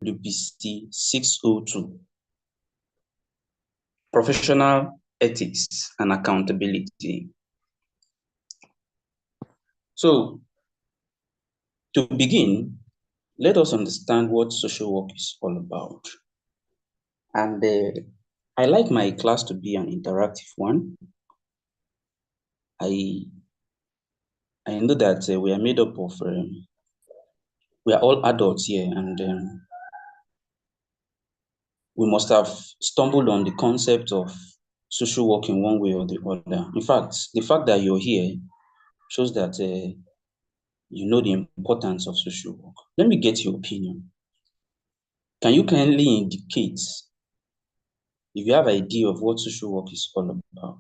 SWPCE 602, Professional Ethics and Accountability. So, to begin, let us understand what social work is all about. And I like my class to be an interactive one. I know that we are made up of, we are all adults here, and we must have stumbled on the concept of social work in one way or the other. In fact, the fact that you're here shows that you know the importance of social work. Let me get your opinion. Can you kindly indicate if you have an idea of what social work is all about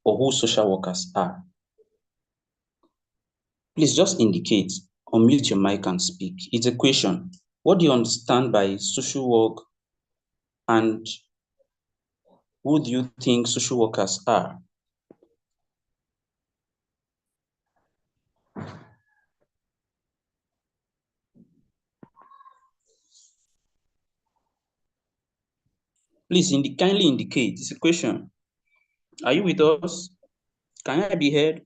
or who social workers are? Please just indicate, unmute your mic and speak. It's a question. What do you understand by social work, and who do you think social workers are? Please kindly indicate. It's a question. Are you with us? Can I be heard?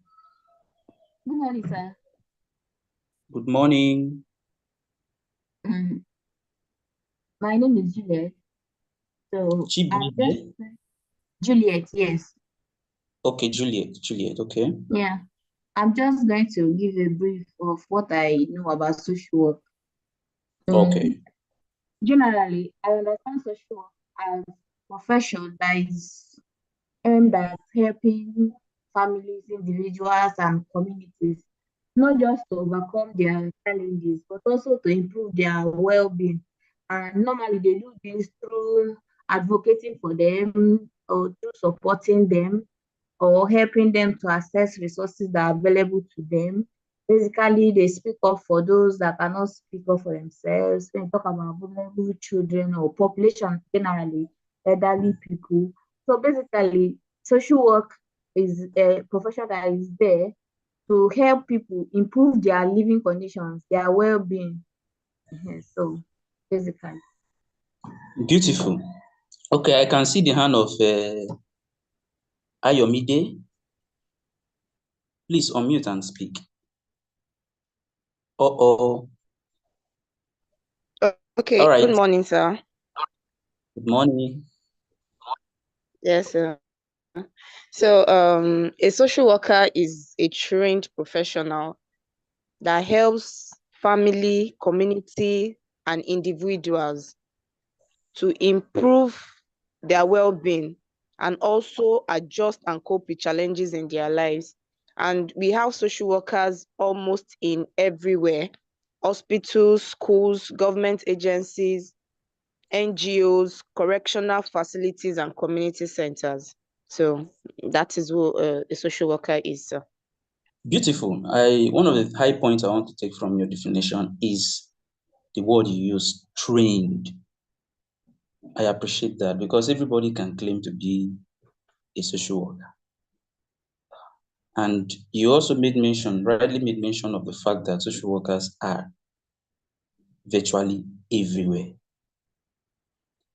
Good morning, sir. Good morning. My name is Juliet. So Juliet, yes. Okay, Juliet, okay. Yeah. I'm just going to give a brief of what I know about social work. Okay. Generally, I understand social work as a profession that is aimed at helping families, individuals, and communities, not just to overcome their challenges, but also to improve their well-being. And normally they do this through advocating for them or through supporting them or helping them to access resources that are available to them. Basically, they speak up for those that cannot speak up for themselves. When you talk about vulnerable children or population generally, elderly people. So basically, social work is a profession that is there to help people improve their living conditions, their well-being. So basically. Beautiful. Okay, I can see the hand of Ayomide. Please unmute and speak. Okay, all right. Good morning, sir. Good morning. Yes, sir. So, a social worker is a trained professional that helps family, community, and individuals to improve their well-being and also adjust and cope with challenges in their lives. And we have social workers almost in everywhere: hospitals, schools, government agencies, NGOs, correctional facilities, and community centers. So that is what a social worker is. Beautiful. One of the high points I want to take from your definition is the word you use, trained. I appreciate that because everybody can claim to be a social worker. And you also rightly made mention of the fact that social workers are virtually everywhere.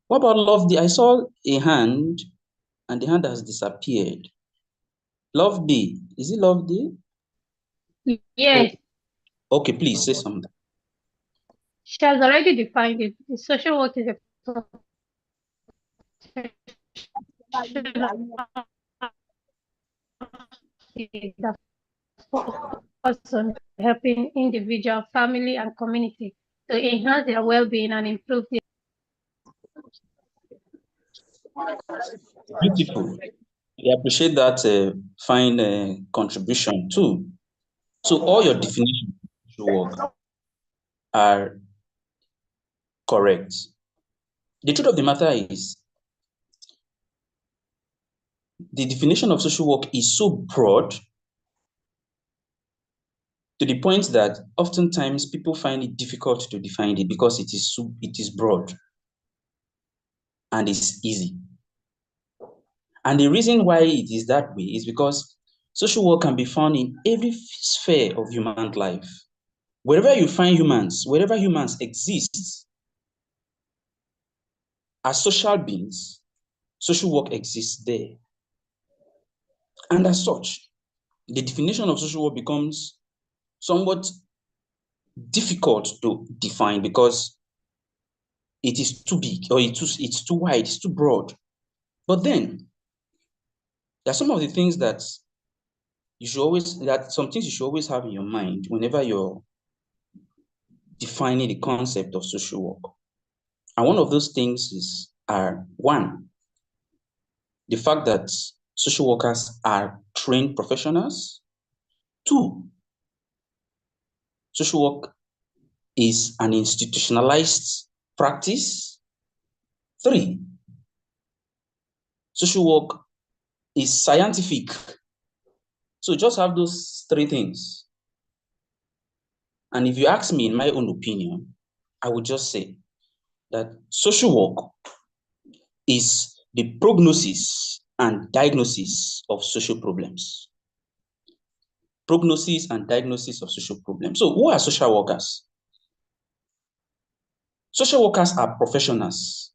What about Lovely? I saw a hand and the hand has disappeared. Lovely, is it Lovely? Yes. Oh. Okay, please say something. She has already defined it. The social work is a focus on helping individual, family, and community to enhance their well-being and improve their. Beautiful. We appreciate that fine contribution too. So all your definitions of social work are correct. The truth of the matter is, the definition of social work is so broad to the point that oftentimes people find it difficult to define it because it is broad and it's easy. And the reason why it is that way is because social work can be found in every sphere of human life. Wherever you find humans, wherever humans exist, as social beings, social work exists there. And as such, the definition of social work becomes somewhat difficult to define because it is too big, or it's too wide, it's too broad. But then there are some of the things that some things you should always have in your mind whenever you're defining the concept of social work. And one of those things are one, the fact that social workers are trained professionals. Two, social work is an institutionalized practice. Three, social work is scientific. So just have those three things. And if you ask me, in my own opinion, I would just say that social work is the prognosis and diagnosis of social problems. Prognosis and diagnosis of social problems. So who are social workers? Social workers are professionals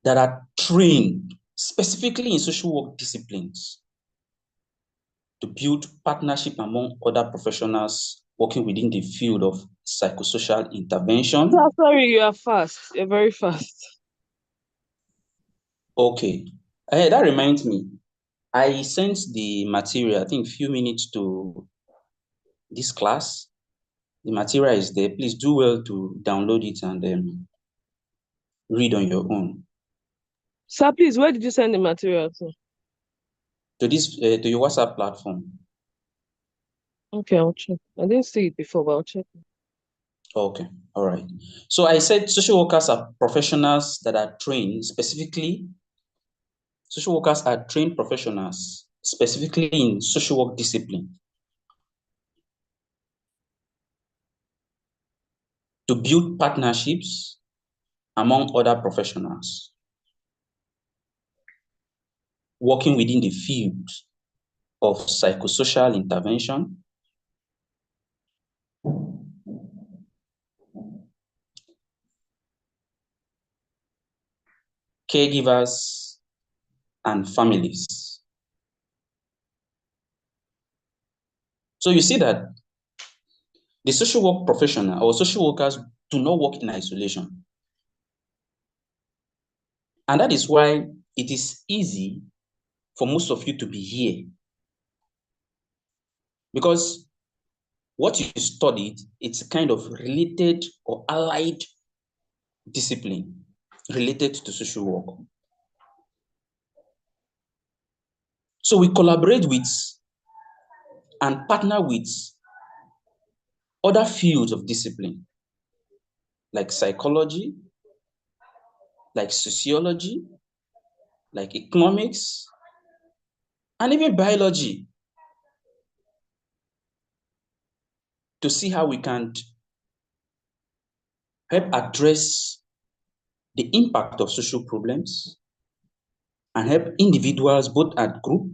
that are trained specifically in social work disciplines to build partnership among other professionals working within the field of psychosocial intervention. Oh, sorry, you are fast. You're very fast. Okay. That reminds me, I sent the material, I think, a few minutes to this class. The material is there. Please do well to download it and read on your own. Sir, please, where did you send the material to? To your WhatsApp platform. Okay, I'll check. I didn't see it before, but I'll check. Okay, all right. So I said social workers are professionals that are trained specifically. Social workers are trained professionals specifically in social work discipline to build partnerships among other professionals working within the field of psychosocial intervention, caregivers, and families. So you see that the social work professional or social workers do not work in isolation. And that is why it is easy for most of you to be here. Because what you studied, it's a kind of related or allied discipline related to social work. So we collaborate with and partner with other fields of discipline, like psychology, like sociology, like economics, and even biology, to see how we can help address the impact of social problems and help individuals both at group,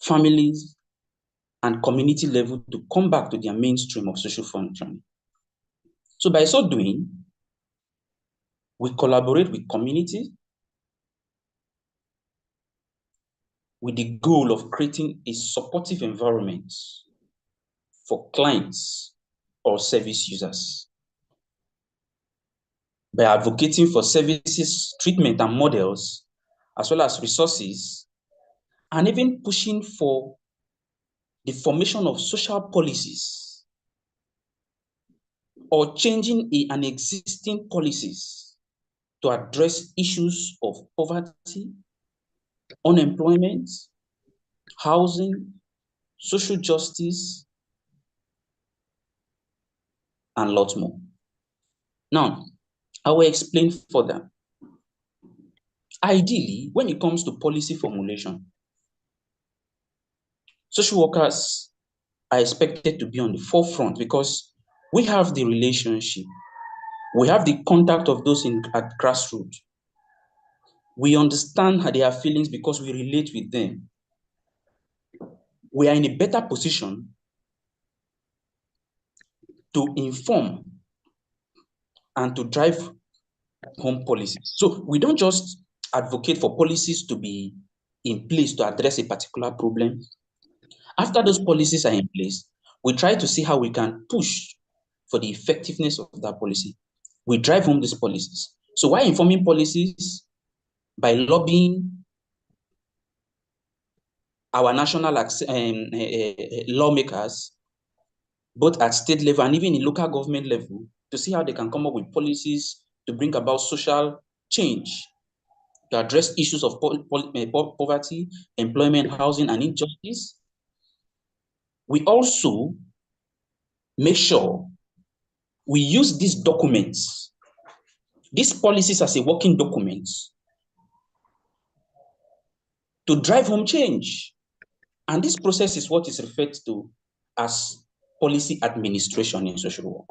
families, and community level to come back to their mainstream of social functioning. So by so doing, we collaborate with community with the goal of creating a supportive environment for clients or service users. By advocating for services, treatment, and models, as well as resources, and even pushing for the formation of social policies or changing an existing policies to address issues of poverty, unemployment, housing, social justice, and lots more. Now, I will explain further. Ideally, when it comes to policy formulation, social workers are expected to be on the forefront because we have the relationship, we have the contact of those at grassroots. We understand how their feelings because we relate with them. We are in a better position to inform and to drive home policies. So we don't just advocate for policies to be in place to address a particular problem. After those policies are in place, we try to see how we can push for the effectiveness of that policy. We drive home these policies. So while informing policies, by lobbying our national lawmakers, both at state level and even in local government level, to see how they can come up with policies to bring about social change, to address issues of poverty, employment, housing, and injustice. We also make sure we use these documents, these policies as a working document to drive home change. And this process is what is referred to as policy administration in social work.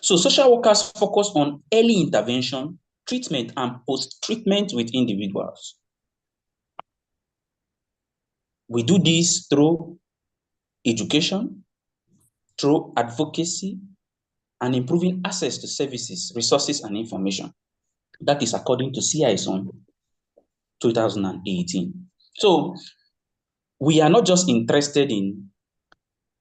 So social workers focus on early intervention, treatment, and post-treatment with individuals. We do this through education, through advocacy, and improving access to services, resources, and information. That is according to C-ISOWN 2018. So we are not just interested in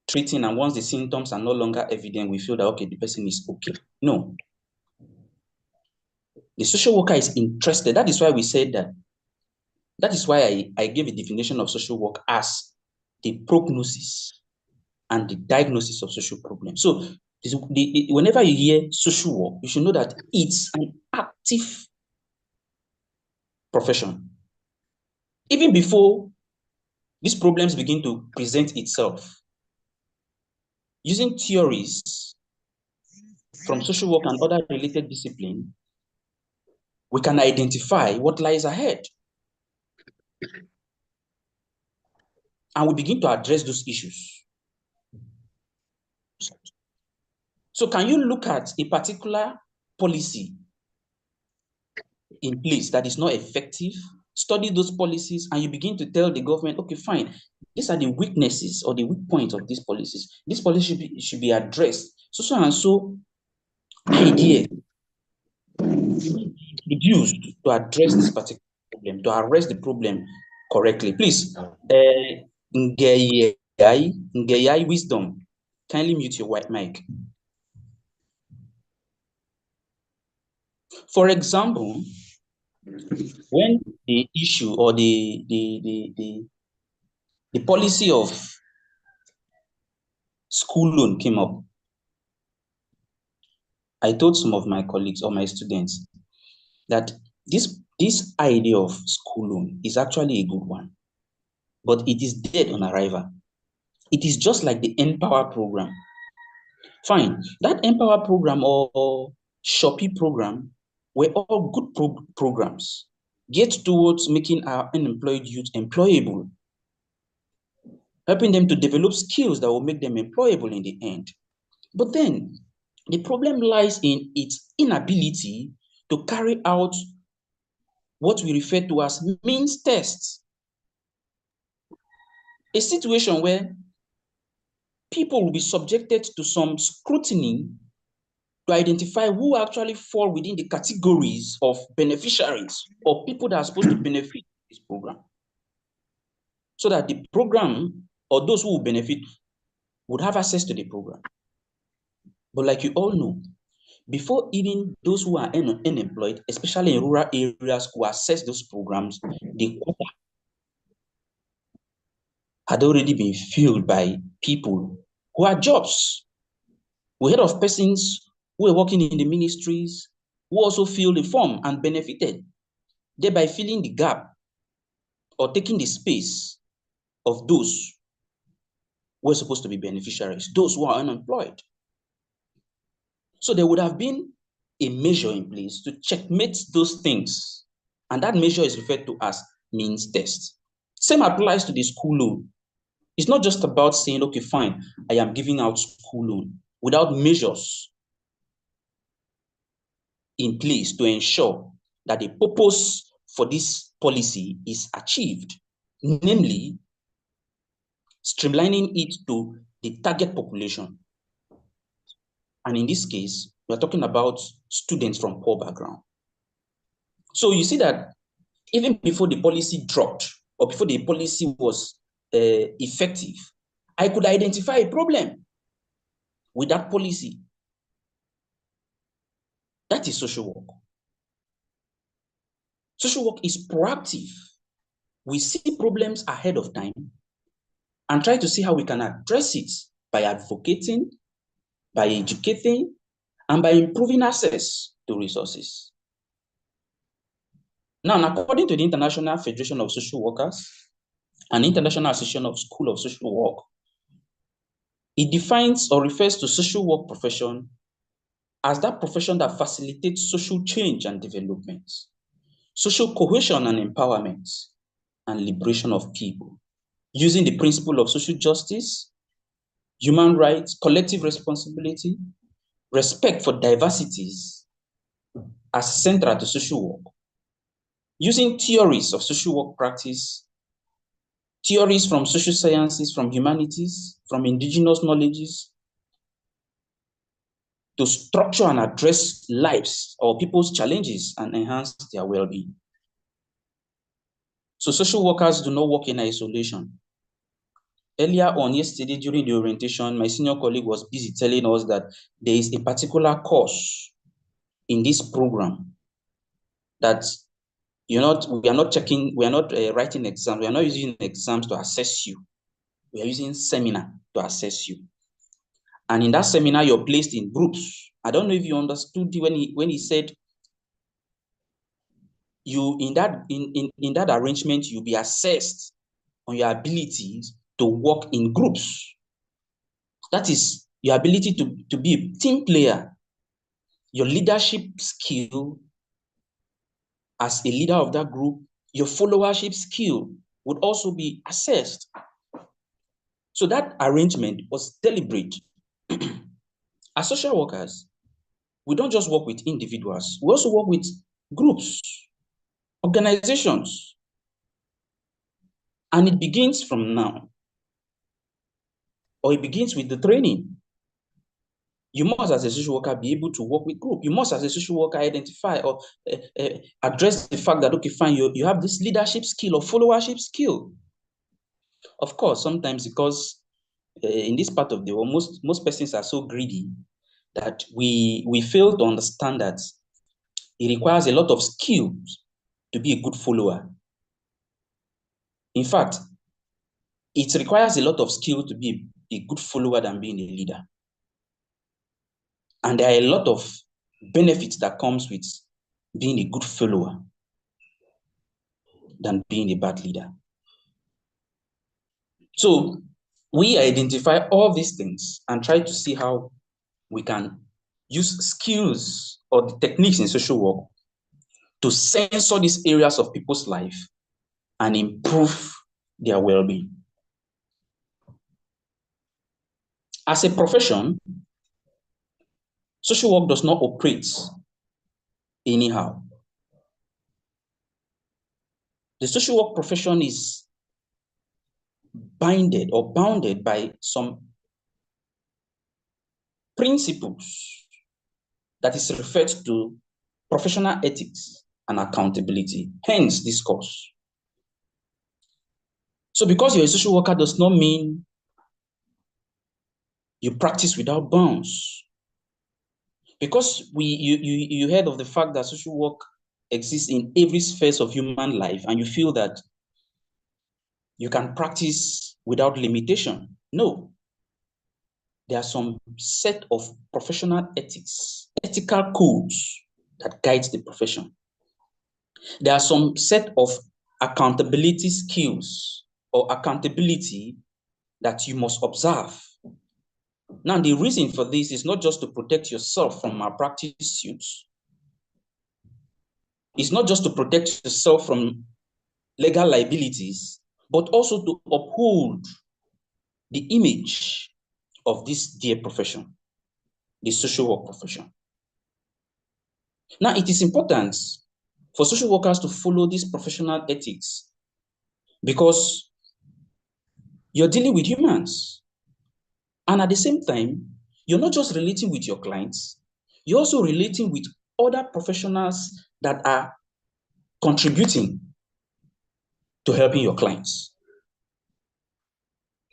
treating, and once the symptoms are no longer evident, we feel that, okay, the person is okay. No. The social worker is interested. That is why we said that. That is why I gave a definition of social work as the prognosis and the diagnosis of social problems. So whenever you hear social work, you should know that it's an active profession. Even before these problems begin to present itself, using theories from social work and other related disciplines, we can identify what lies ahead. And we begin to address those issues. So can you look at a particular policy in place that is not effective, study those policies, and you begin to tell the government, okay, fine, these are the weaknesses or the weak points of these policies. This policy should be addressed. So and so idea introduced to address this particular problem, to address the problem correctly. Please, Ngeyai Wisdom, kindly mute your white mic. For example, when the issue or the policy of school loan came up, I told some of my colleagues or my students that this idea of school loan is actually a good one, but it is dead on arrival. It is just like the Empower program. Fine, that Empower program or Shopee program were all good programs geared towards making our unemployed youth employable, helping them to develop skills that will make them employable in the end. But then the problem lies in its inability to carry out what we refer to as means tests. A situation where people will be subjected to some scrutiny to identify who actually fall within the categories of beneficiaries or people that are supposed to benefit from this program, so that the program or those who will benefit would have access to the program. But like you all know, before even those who are unemployed, especially in rural areas, who access those programs, the quota had already been filled by people who had jobs. We heard of persons who were working in the ministries who also filled the form and benefited, thereby filling the gap or taking the space of those who were supposed to be beneficiaries, those who are unemployed. So there would have been a measure in place to checkmate those things. And that measure is referred to as means test. Same applies to the school loan. It's not just about saying, okay, fine, I am giving out school loan without measures in place to ensure that the purpose for this policy is achieved, namely streamlining it to the target population. And in this case, we're talking about students from poor background. So you see that even before the policy dropped, or before the policy was effective, I could identify a problem with that policy. That is social work. Social work is proactive. We see problems ahead of time and try to see how we can address it by advocating, by educating, and by improving access to resources. Now, according to the International Federation of Social Workers and International Association of School of Social Work, it defines or refers to social work profession as that profession that facilitates social change and development, social cohesion and empowerment, and liberation of people, using the principle of social justice, human rights, collective responsibility, respect for diversities as central to social work, using theories of social work practice, theories from social sciences, from humanities, from indigenous knowledges, to structure and address lives or people's challenges and enhance their well-being. So social workers do not work in isolation. Earlier on yesterday during the orientation, my senior colleague was busy telling us that there is a particular course in this program that we are not checking, we are not writing exams, we are not using exams to assess you. We are using seminar to assess you. And in that seminar, you're placed in groups. I don't know if you understood when he said you in that arrangement, you'll be assessed on your abilities to work in groups. That is your ability to be a team player, your leadership skill as a leader of that group, your followership skill would also be assessed. So that arrangement was deliberate. As social workers, we don't just work with individuals, we also work with groups, organizations. And it begins from now, or it begins with the training. You must, as a social worker, be able to work with group. You must, as a social worker, identify or address the fact that, okay, fine, you have this leadership skill or followership skill. Of course, sometimes because in this part of the world, most persons are so greedy that we fail to understand that it requires a lot of skills to be a good follower. In fact, it requires a lot of skill to be a good follower than being a leader. And there are a lot of benefits that comes with being a good follower than being a bad leader. So we identify all these things and try to see how we can use skills or the techniques in social work to censor these areas of people's life and improve their well-being. As a profession, social work does not operate anyhow. The social work profession is bounded by some principles that is referred to professional ethics and accountability, hence this course. So because you're a social worker does not mean you practice without bounds. Because you heard of the fact that social work exists in every sphere of human life, and you feel that you can practice without limitation. No. There are some set of professional ethics, ethical codes that guides the profession. There are some set of accountability skills or accountability that you must observe. Now, the reason for this is not just to protect yourself from malpractice suits. It's not just to protect yourself from legal liabilities, but also to uphold the image of this dear profession, the social work profession. Now, it is important for social workers to follow these professional ethics because You're dealing with humans. And at the same time, you're not just relating with your clients, you're also relating with other professionals that are contributing to helping your clients.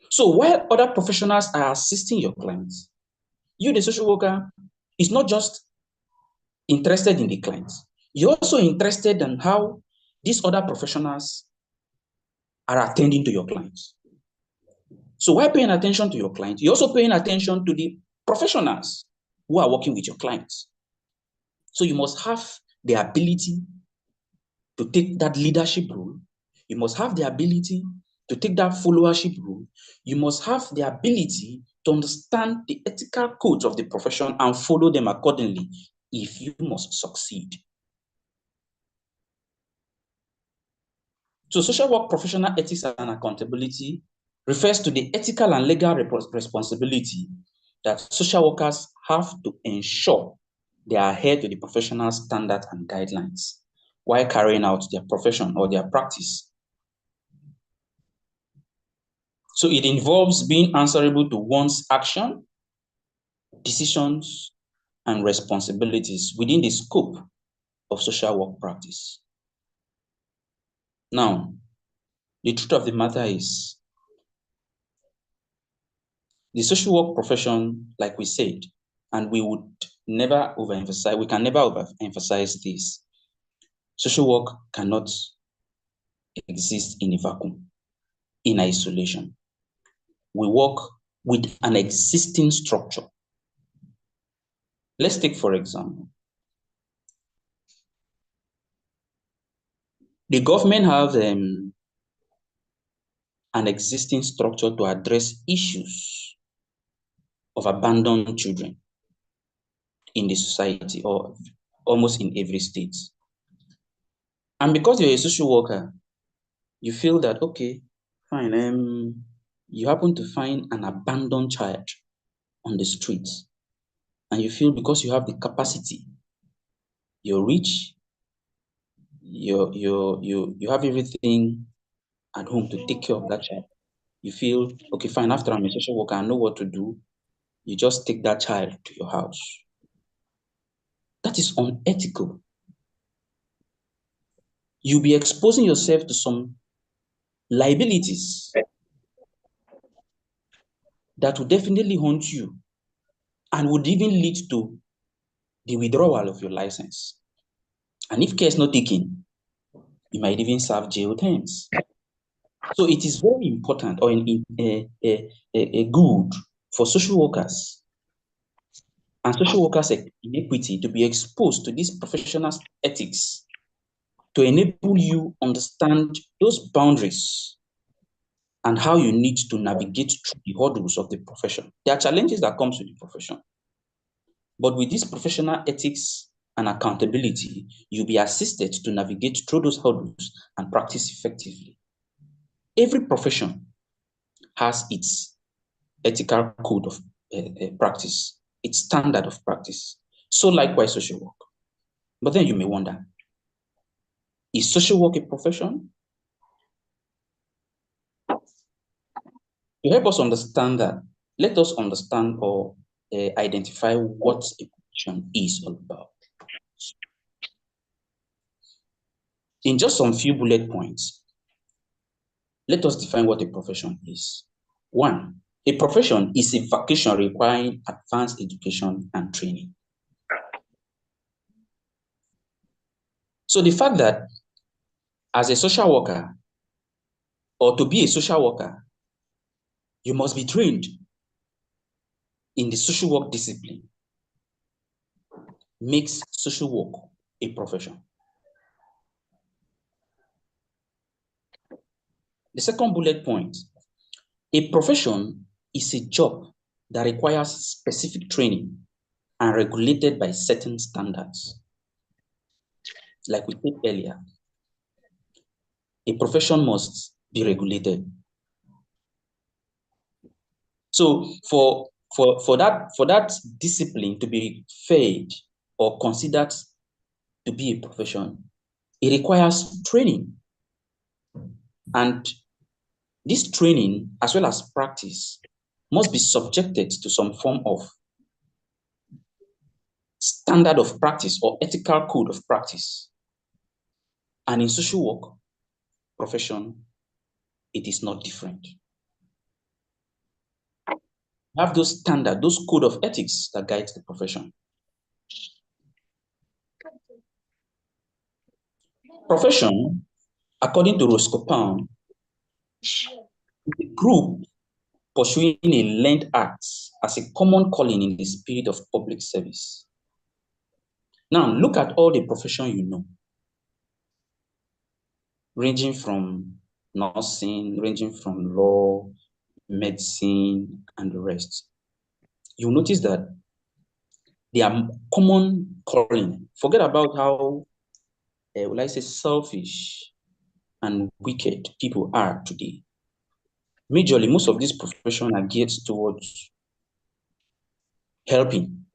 So while other professionals are assisting your clients, you, the social worker, is not just interested in the clients. You're also interested in how these other professionals are attending to your clients. So while paying attention to your client, you're also paying attention to the professionals who are working with your clients. So you must have the ability to take that leadership role. You must have the ability to take that followership role. You must have the ability to understand the ethical codes of the profession and follow them accordingly if you must succeed. So social work professional ethics and accountability refers to the ethical and legal responsibility that social workers have to ensure they adhere to the professional standards and guidelines while carrying out their profession or their practice. So it involves being answerable to one's action, decisions, and responsibilities within the scope of social work practice. Now, the truth of the matter is, the social work profession, like we said, and we would never overemphasize, we can never overemphasize this. Social work cannot exist in a vacuum, in isolation. We work with an existing structure. Let's take, for example, the government have an existing structure to address issues of abandoned children in the society or almost in every state. And because you're a social worker, you feel that, okay, fine, you happen to find an abandoned child on the streets, and you feel because you have the capacity, you're rich, you have everything at home to take care of that child. You feel, okay, fine, after I'm a social worker, I know what to do. You just take that child to your house. That is unethical. You'll be exposing yourself to some liabilities that will definitely haunt you and would even lead to the withdrawal of your license. And if care is not taken, you might even serve jail terms. So it is very important or good for social workers and social workers in equity to be exposed to these professional ethics to enable you understand those boundaries and how you need to navigate through the hurdles of the profession. There are challenges that come with the profession. But with this professional ethics and accountability, you'll be assisted to navigate through those hurdles and practice effectively. Every profession has its ethical code of practice, its standard of practice. So likewise social work. But then you may wonder, is social work a profession? To help us understand that, let us understand or identify what a profession is all about. In just some few bullet points, let us define what a profession is. 1, a profession is a vocation requiring advanced education and training. So the fact that as a social worker, or to be a social worker, you must be trained in the social work discipline makes social work a profession. The second bullet point, a profession is a job that requires specific training and regulated by certain standards. Like we said earlier, a profession must be regulated. So for that discipline to be fed or considered to be a profession, it requires training. And This training, as well as practice, must be subjected to some form of standard of practice or ethical code of practice. And in social work profession, it is not different. We have those standards, those code of ethics that guides the profession. Profession, according to Roscoe, is a group pursuing a learned act as a common calling in the spirit of public service. Now, look at all the profession you know, ranging from nursing, ranging from law, medicine, and the rest. You'll notice that they are common calling. Forget about how, will I say, selfish and wicked people are today. Majorly, most of these professions are geared towards helping.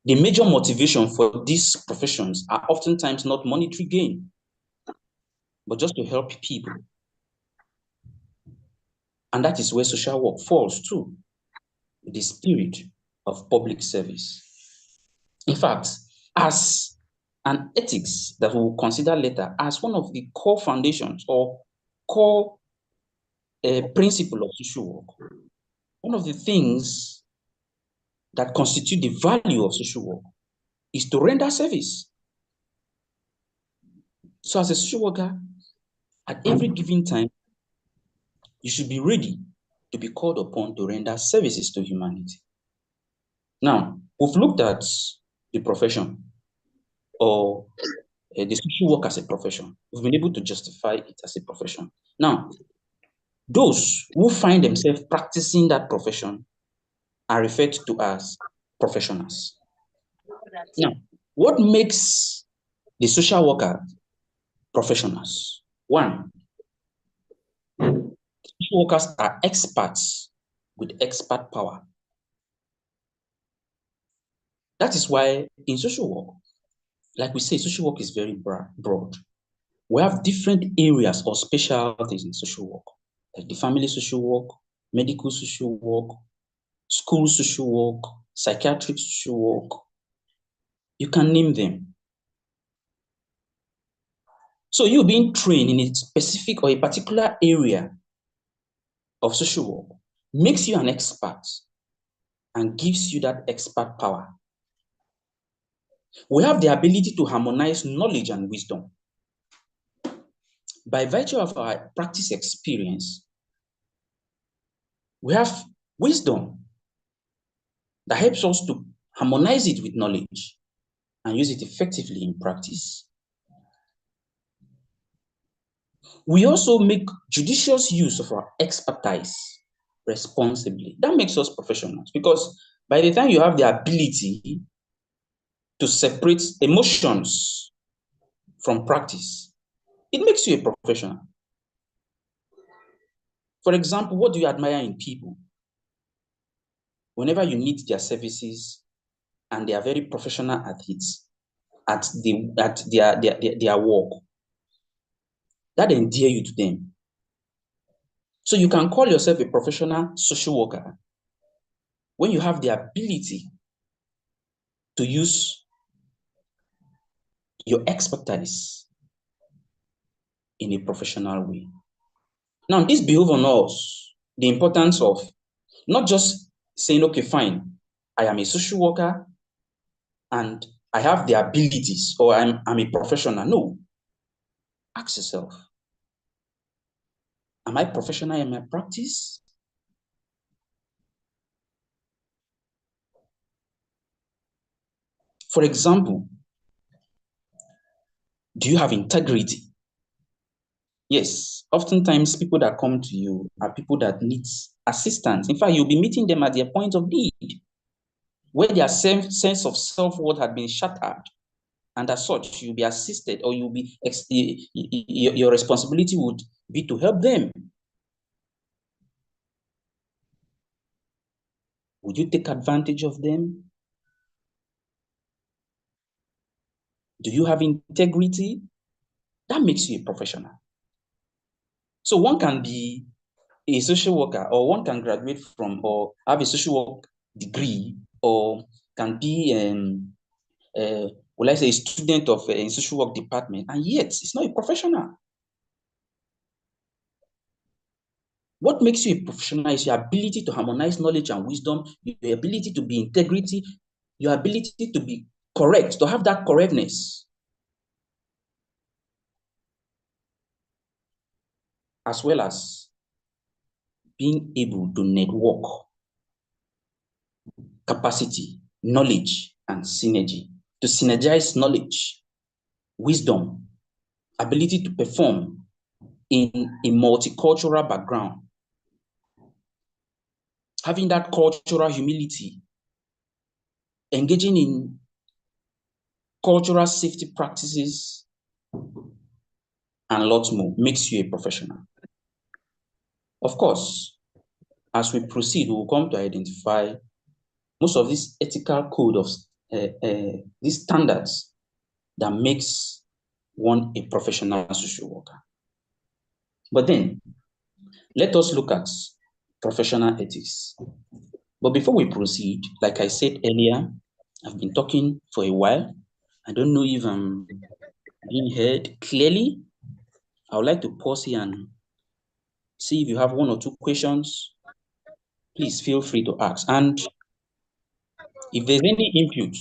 The major motivation for these professions are oftentimes not monetary gain, but just to help people. And that is where social work falls too, the spirit of public service. In fact, as an ethics that we will consider later as one of the core foundations or core principle of social work, one of the things that constitute the value of social work is to render service. So as a social worker, at every given time, you should be ready to be called upon to render services to humanity. Now, we've looked at the profession or the social work as a profession. We've been able to justify it as a profession. Now, those who find themselves practicing that profession are referred to as professionals. Now, what makes the social worker professionals? One, social workers are experts with expert power. That is why in social work, like we say, social work is very broad. We have different areas or specialties in social work, like the family social work, medical social work, school social work, psychiatric social work. You can name them. So you being trained in a specific or a particular area of social work makes you an expert and gives you that expert power. We have the ability to harmonize knowledge and wisdom. By virtue of our practice experience, we have wisdom that helps us to harmonize it with knowledge and use it effectively in practice. We also make judicious use of our expertise responsibly. That makes us professionals because by the time you have the ability to separate emotions from practice, it makes you a professional. For example, what do you admire in people? Whenever you need their services and they are very professional at it, at their work, that endear you to them. So you can call yourself a professional social worker when you have the ability to use your expertise in a professional way. Now, this behoves on us the importance of not just saying, okay, fine, I am a social worker and I have the abilities or I'm a professional. No. Ask yourself, am I professional in my practice? For example, do you have integrity? Yes, oftentimes people that come to you are people that need assistance. In fact, you'll be meeting them at their point of need, where their sense of self-worth had been shattered. And as such, you'll be assisted or you'll be, your responsibility would be to help them. Would you take advantage of them? Do you have integrity? That makes you a professional. So one can be a social worker, or one can graduate from or have a social work degree, or can be will I say a student of a social work department, and yet it's not a professional. What makes you a professional is your ability to harmonize knowledge and wisdom, your ability to be integrity, your ability to be correct, to have that correctness, as well as being able to network, capacity, knowledge, and synergy, to synergize knowledge, wisdom, ability to perform in a multicultural background, having that cultural humility, engaging in cultural safety practices, and lots more makes you a professional. Of course, as we proceed, we will come to identify most of this ethical code of these standards that makes one a professional social worker. But then, let us look at professional ethics. But before we proceed, like I said earlier, I've been talking for a while. I don't know if I'm being heard clearly. I would like to pause here and see if you have one or two questions. Please feel free to ask. And if there's any input,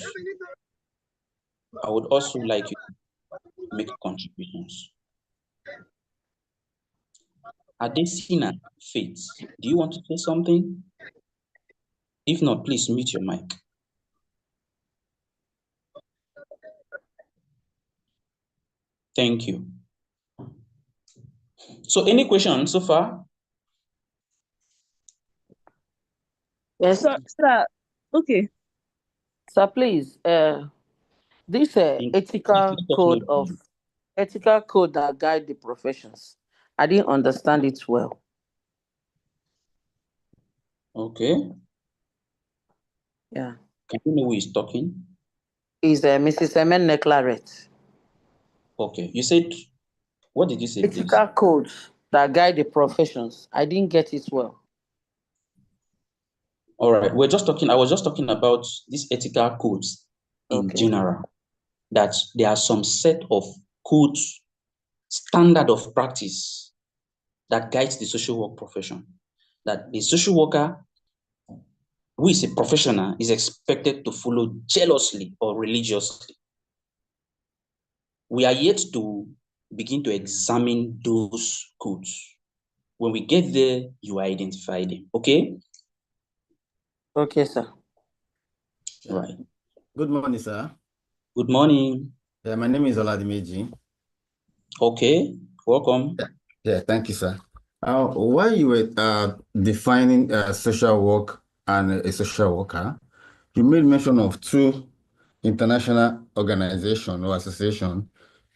I would also like you to make contributions. Adesina Faith, do you want to say something? If not, please mute your mic. Thank you. So any questions so far? Yes, sir. Okay. Sir, please, this ethical code that guide the professions, I didn't understand it well. Okay. Yeah. Can you know who is talking? Is Mrs. Emene Claret. Okay. You said, what did you say, please? Ethical codes that guide the professions. I didn't get it well. All right. I was just talking about these ethical codes in general, that there are some set of codes, standard of practice that guides the social work profession, that the social worker who is a professional is expected to follow jealously or religiously. We are yet to begin to examine those codes. When we get there, you identify them. Okay? Okay, sir. Right. Good morning, sir. Good morning. Yeah, my name is Oladimeji. Okay, welcome. Yeah, thank you, sir. While you were defining social work and a social worker, you made mention of two international organizations or associations.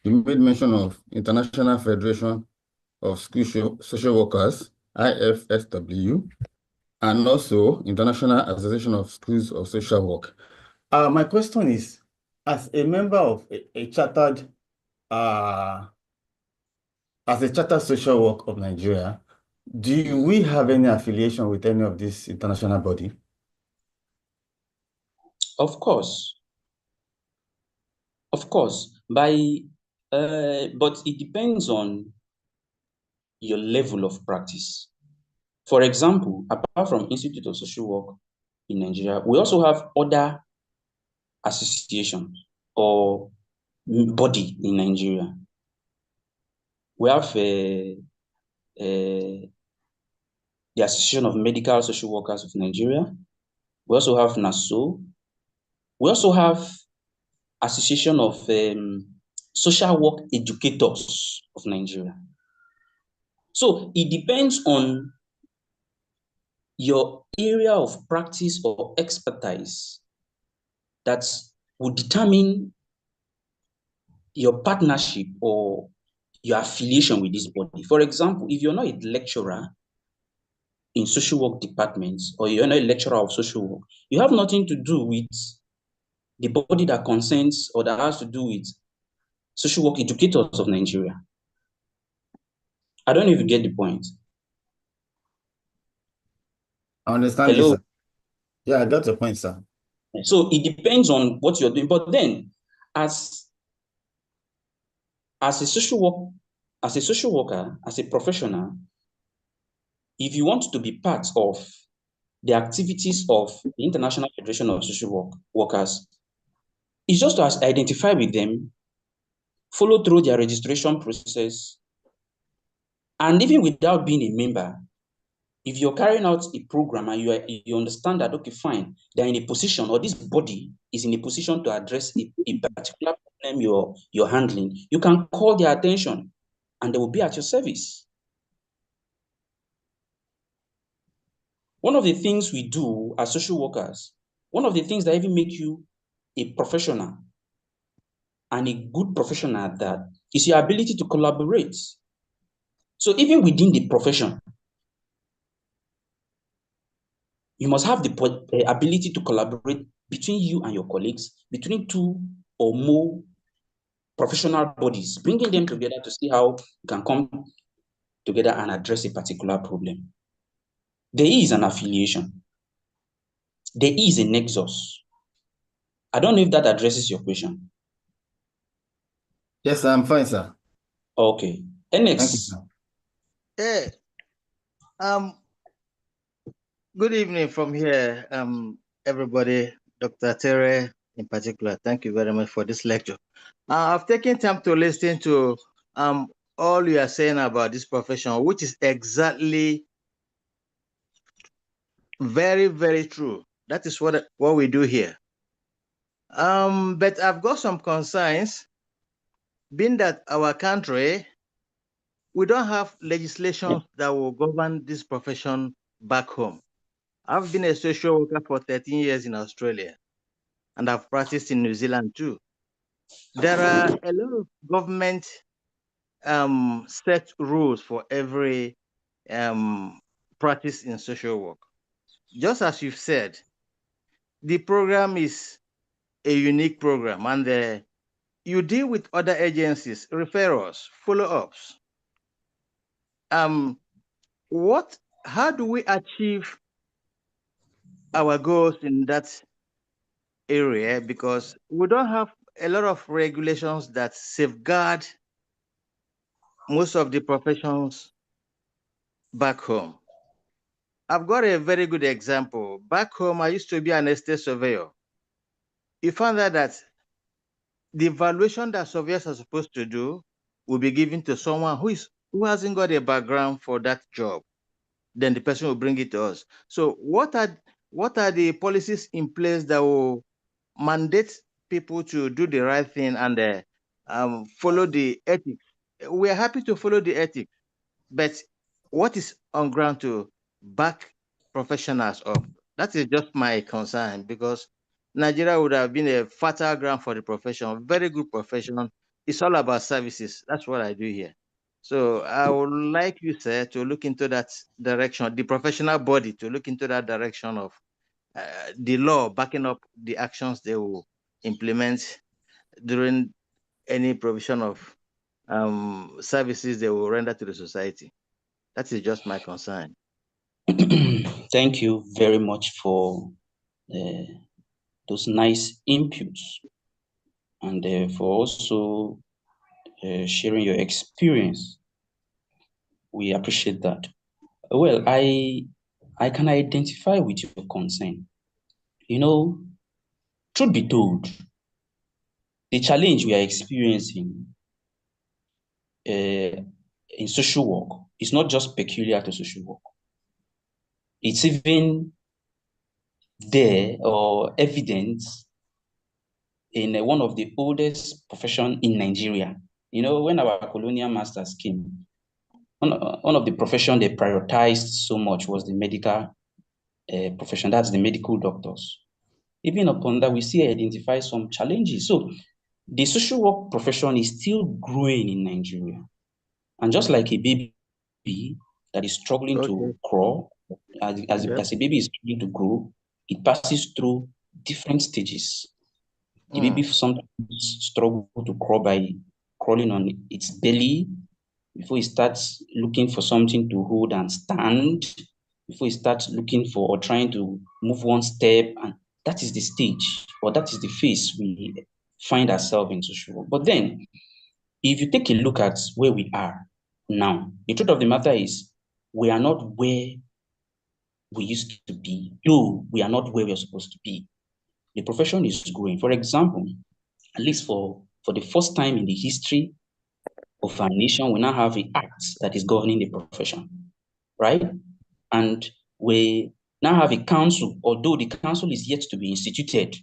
You made mention of International Federation of Social Workers, IFSW, and also International Association of Schools of Social Work. My question is, as a member of a chartered as a chartered social work of Nigeria, do we have any affiliation with any of this international body? Of course. Of course. But it depends on your level of practice. For example, apart from Institute of Social Work in Nigeria, we also have other associations or body in Nigeria. We have the Association of Medical Social Workers of Nigeria. We also have NASO. We also have Association of Social Work Educators of Nigeria. So it depends on your area of practice or expertise that will determine your partnership or your affiliation with this body. For example, if you're not a lecturer in social work departments, or you're not a lecturer of social work, you have nothing to do with the body that concerns or that has to do with social work educators of Nigeria. I don't know if you get the point. I understand you, Hello? sir. Yeah, I got your point, sir. So it depends on what you're doing. But then, as a social worker, as a professional, if you want to be part of the activities of the International Federation of Social Workers, it's just to identify with them, follow through their registration process, and even without being a member, if you're carrying out a program and you understand that, okay, fine, they're in a position, or this body is in a position to address a particular problem you're handling, you can call their attention and they will be at your service. One of the things we do as social workers, one of the things that even make you a professional and a good professional at that is your ability to collaborate. So even within the profession, you must have the ability to collaborate between you and your colleagues, between two or more professional bodies, bringing them together to see how you can come together and address a particular problem. There is an affiliation. There is a nexus. I don't know if that addresses your question. Yes, I'm fine, sir. Okay. Thank you, NX. sir. Hey, good evening from here, everybody. Dr. Atere in particular, thank you very much for this lecture. I've taken time to listen to all you are saying about this profession, which is exactly very, very true. That is what we do here. But I've got some concerns, being that our country, we don't have legislation that will govern this profession back home. I've been a social worker for 13 years in Australia, and I've practiced in New Zealand too. There are a lot of government set rules for every practice in social work. Just as you've said, the program is a unique program, and you deal with other agencies, referrals, follow-ups. How do we achieve our goals in that area? Because we don't have a lot of regulations that safeguard most of the professions back home. I've got a very good example. Back home, I used to be an estate surveyor. You found out that the evaluation that surveyors are supposed to do will be given to someone who hasn't got a background for that job. Then the person will bring it to us. So what are the policies in place that will mandate people to do the right thing and follow the ethics? We are happy to follow the ethics, but what is on ground to back professionals up? That is just my concern, because Nigeria would have been a fertile ground for the profession, very good profession. It's all about services. That's what I do here. So I would like you, sir, to look into that direction, the professional body to look into that direction of the law backing up the actions they will implement during any provision of services they will render to the society. That is just my concern. Thank you very much for those nice inputs and for also sharing your experience. We appreciate that. Well, I can identify with your concern. You know, truth be told, the challenge we are experiencing in social work is not just peculiar to social work. It's even there or evident in one of the oldest profession in Nigeria. You know, when our colonial masters came, one of the profession they prioritized so much was the medical profession. That's the medical doctors. Even upon that, we still identify some challenges. So the social work profession is still growing in Nigeria. And just like a baby that is struggling to crawl, as a baby is struggling to grow, it passes through different stages. The baby sometimes struggle to crawl by crawling on its belly, before he starts looking for something to hold and stand, before he starts looking for or trying to move one step. And that is the stage, or that is the phase we find ourselves in social work. But then, if you take a look at where we are now, the truth of the matter is we are not where we used to be, though we are not where we are supposed to be. The profession is growing. For example, at least for the first time in the history of our nation, we now have an act that is governing the profession, right? And we now have a council, although the council is yet to be instituted.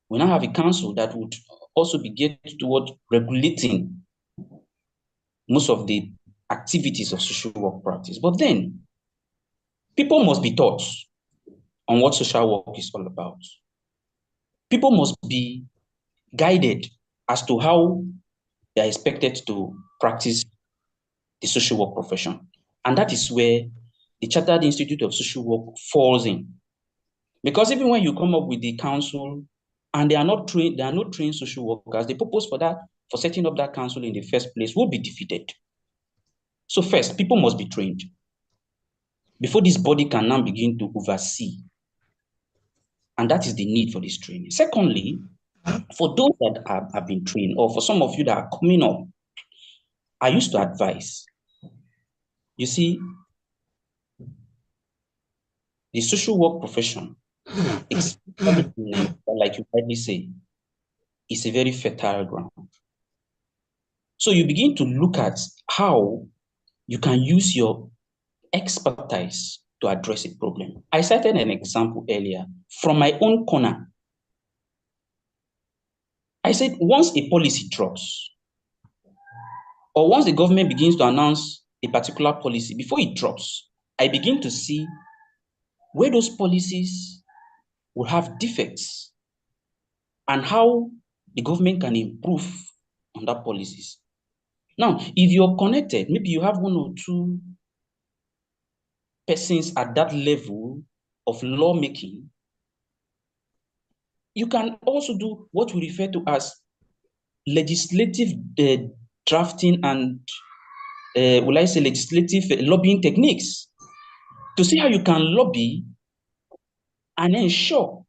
We now have a council that would also be geared toward regulating most of the activities of social work practice. But then, people must be taught on what social work is all about. People must be guided as to how they are expected to practice the social work profession. And that is where the Chartered Institute of Social Work falls in. Because even when you come up with the council and they are not trained social workers, the purpose for setting up that council in the first place will be defeated. So first, people must be trained before this body can now begin to oversee. And that is the need for this training. Secondly, for those that have been trained, or for some of you that are coming up, I used to advise, you see, the social work profession, especially in Nigeria, like you rightly say, is a very fertile ground. So you begin to look at how you can use your expertise to address a problem. I cited an example earlier from my own corner. I said, once a policy drops, or once the government begins to announce a particular policy, before it drops, I begin to see where those policies will have defects and how the government can improve on that policies. Now, if you're connected, maybe you have one or two persons at that level of lawmaking, you can also do what we refer to as legislative drafting and, will I say, legislative lobbying techniques to see how you can lobby and ensure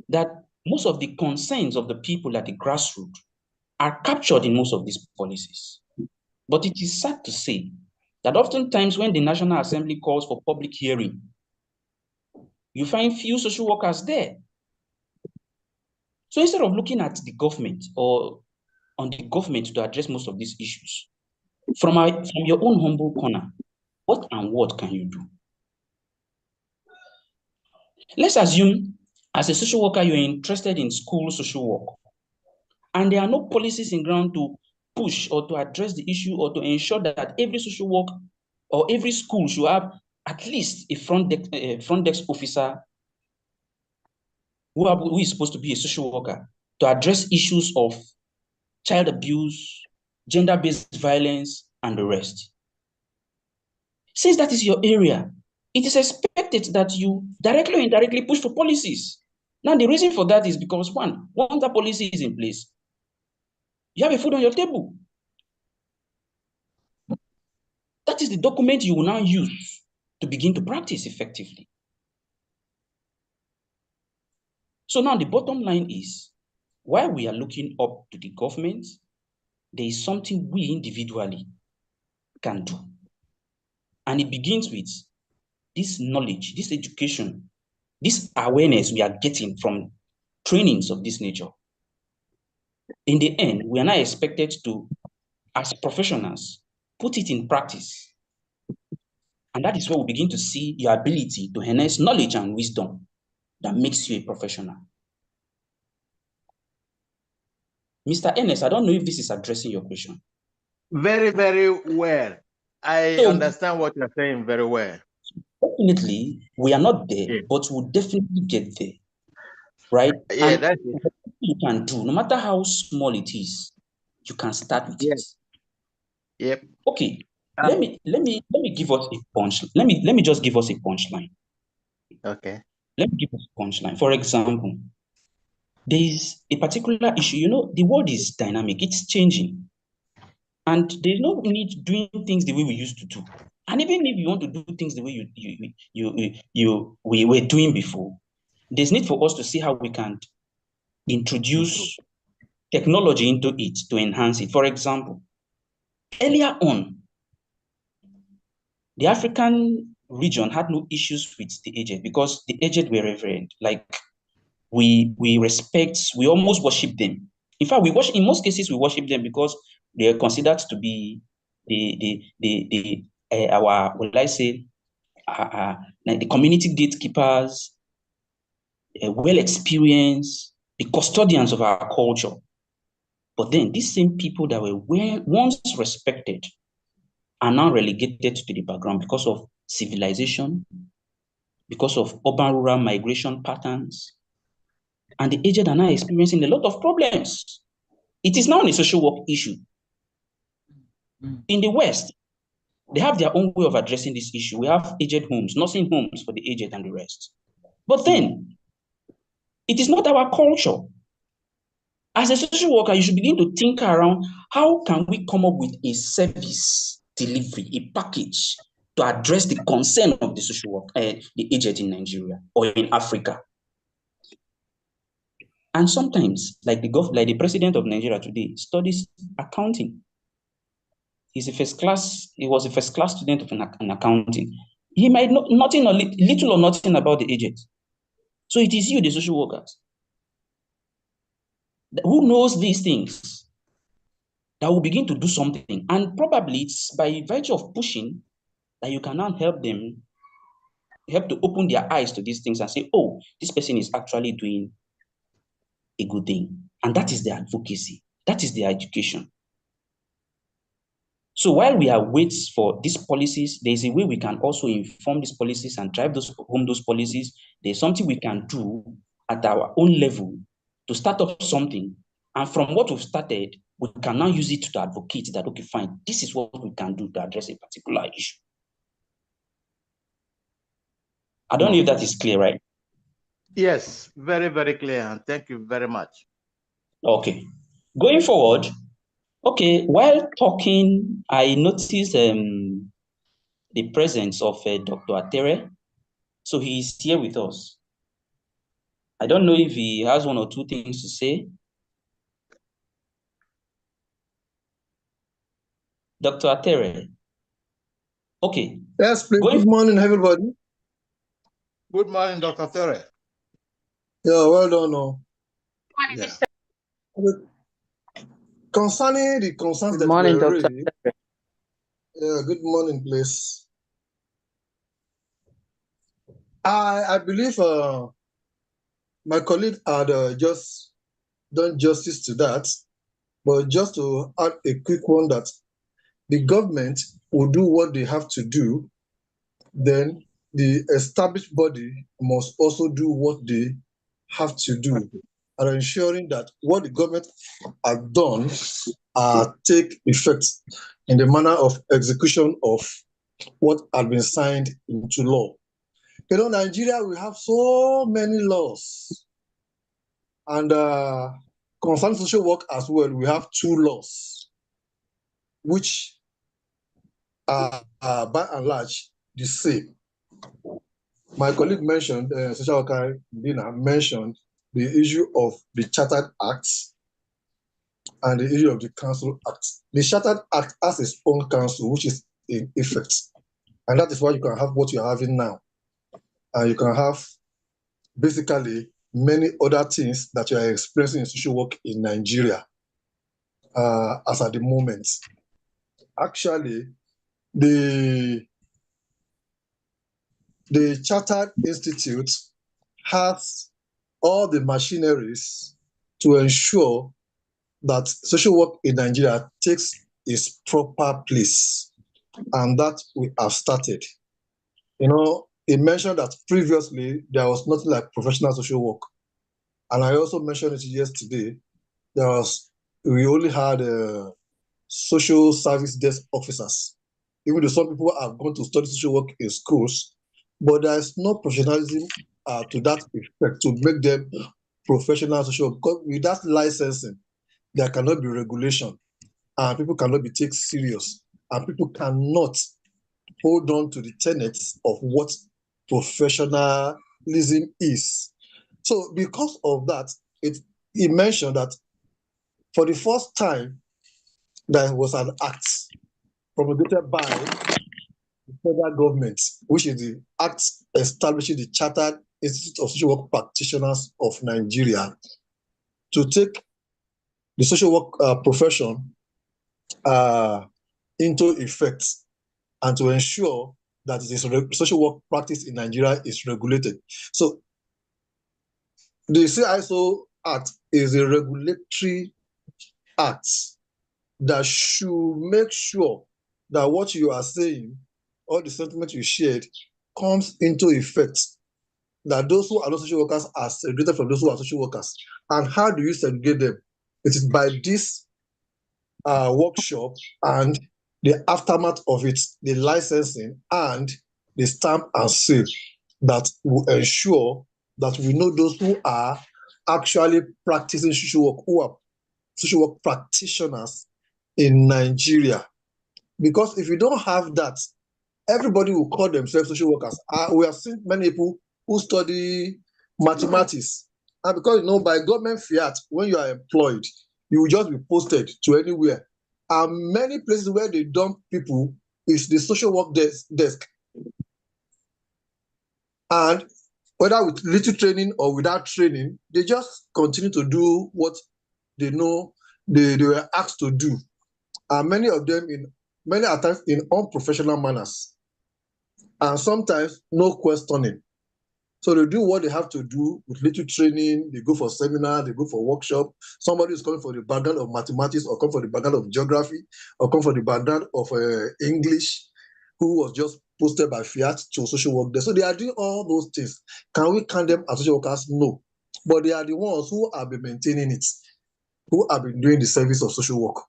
that most of the concerns of the people at the grassroots are captured in most of these policies. But it is sad to say that oftentimes when the National Assembly calls for public hearing, you find few social workers there. So instead of looking at the government or on the government to address most of these issues, from your own humble corner, what and what can you do? Let's assume as a social worker, you're interested in school social work, and there are no policies in ground to push or to address the issue or to ensure that every social work or every school should have at least a front desk officer who is supposed to be a social worker to address issues of child abuse, gender-based violence, and the rest. Since that is your area, it is expected that you directly or indirectly push for policies. Now, the reason for that is because, one, once that policy is in place, you have a food on your table. That is the document you will now use to begin to practice effectively. So now the bottom line is, while we are looking up to the government, there is something we individually can do. And it begins with this knowledge, this education, this awareness we are getting from trainings of this nature. In the end, we are now expected to, as professionals, put it in practice. And that is where we begin to see your ability to harness knowledge and wisdom that makes you a professional. Mr. Ernest, I don't know if this is addressing your question. Very, very well. I understand what you're saying very well. Definitely, we are not there, Yeah. but we'll definitely get there, right? Yeah, and that's it. you can do, no matter how small it is, you can start with it. Yep. Okay, let me give us a punch. Let me just give us a punchline. Okay. Let me give us a punchline. For example, there is a particular issue. You know, the world is dynamic; it's changing. And there's no need doing things the way we used to do. And even if you want to do things the way we were doing before, there's need for us to see how we can introduce technology into it to enhance it. For example, earlier on, the African region had no issues with the aged because the aged were reverend. Like we respect, we almost worship them. In fact, in most cases we worship them because they are considered to be our, will I say, like the community gatekeepers, well experienced, the custodians of our culture. But then these same people that were once respected are now relegated to the background because of civilization, because of urban-rural migration patterns, and the aged are now experiencing a lot of problems. It is now a social work issue. In the West, they have their own way of addressing this issue. We have aged homes, nursing homes for the aged and the rest. But then, it is not our culture. As a social worker, you should begin to think around how can we come up with a service delivery, a package to address the concern of the social work, the aged in Nigeria or in Africa. And sometimes, like the president of Nigeria today, studies accounting. He was a first class student of an accounting. He might know nothing or little or nothing about the aged. So it is you, the social workers, who knows these things, that will begin to do something. And probably it's by virtue of pushing that you can now help to open their eyes to these things and say, oh, this person is actually doing a good thing. And that is the advocacy. That is the education. So while we are waiting for these policies, there's a way we can also inform these policies and drive home those policies. There's something we can do at our own level to start up something. And from what we've started, we can now use it to advocate that, okay, fine, this is what we can do to address a particular issue. I don't know if that is clear, right? Yes, very, very clear. And thank you very much. Okay. Going forward, okay, while talking, I noticed the presence of Dr. Atere. So he is here with us. I don't know if he has one or two things to say. Dr. Atere. Okay. Yes, please. Good morning, everybody. Good morning, Dr. Atere. Yeah, well done. Yeah. Concerning the concerns that were raised, good morning, please. I believe my colleague had just done justice to that, but just to add a quick one, that the government will do what they have to do, then the established body must also do what they have to do, and ensuring that what the government has done take effect in the manner of execution of what has been signed into law. You know, Nigeria, we have so many laws, and concerning social work as well, we have 2 laws, which are by and large the same. My colleague mentioned, social worker Dina mentioned the issue of the Chartered Acts and the issue of the Council Act. The Chartered Act has its own council, which is in effect. And that is why you can have what you're having now. And you can have basically many other things that you are experiencing in social work in Nigeria as at the moment. Actually, the Chartered Institute has all the machineries to ensure that social work in Nigeria takes its proper place, and that we have started. You know, he mentioned that previously there was nothing like professional social work, and I also mentioned it yesterday. We only had social service desk officers, even though some people have gone to study social work in schools, but there is no professionalism to that effect to make them professional social work, because with that licensing, there cannot be regulation. and people cannot be taken serious, and people cannot hold on to the tenets of what professionalism is. So because of that, he mentioned that for the first time, there was an act promulgated by the federal government, which is the act establishing the Chartered Institute of Social Work Practitioners of Nigeria, to take the social work profession into effect and to ensure that the social work practice in Nigeria is regulated. So the C-ISO Act is a regulatory act that should make sure that what you are saying, all the sentiment you shared, comes into effect, that those who are not social workers are segregated from those who are social workers. And how do you segregate them? It is by this workshop and the aftermath of it, the licensing and the stamp and seal, that will ensure that we know those who are actually practicing social work, who are social work practitioners in Nigeria. Because if you don't have that, everybody will call themselves social workers. We have seen many people who study mathematics, and because by government fiat, when you are employed, you will just be posted to anywhere. And many places where they dump people is the social work desk. And whether with little training or without training, they just continue to do what they know they were asked to do. And many of them many times in unprofessional manners. And sometimes no questioning. So they do what they have to do with little training. They go for seminar, they go for workshop. Somebody is coming for the background of mathematics, or come for the background of geography, or come for the background of English, who was just posted by fiat to social work there. So they are doing all those things. Can we count them as social workers? No. But they are the ones who have been maintaining it, who have been doing the service of social work.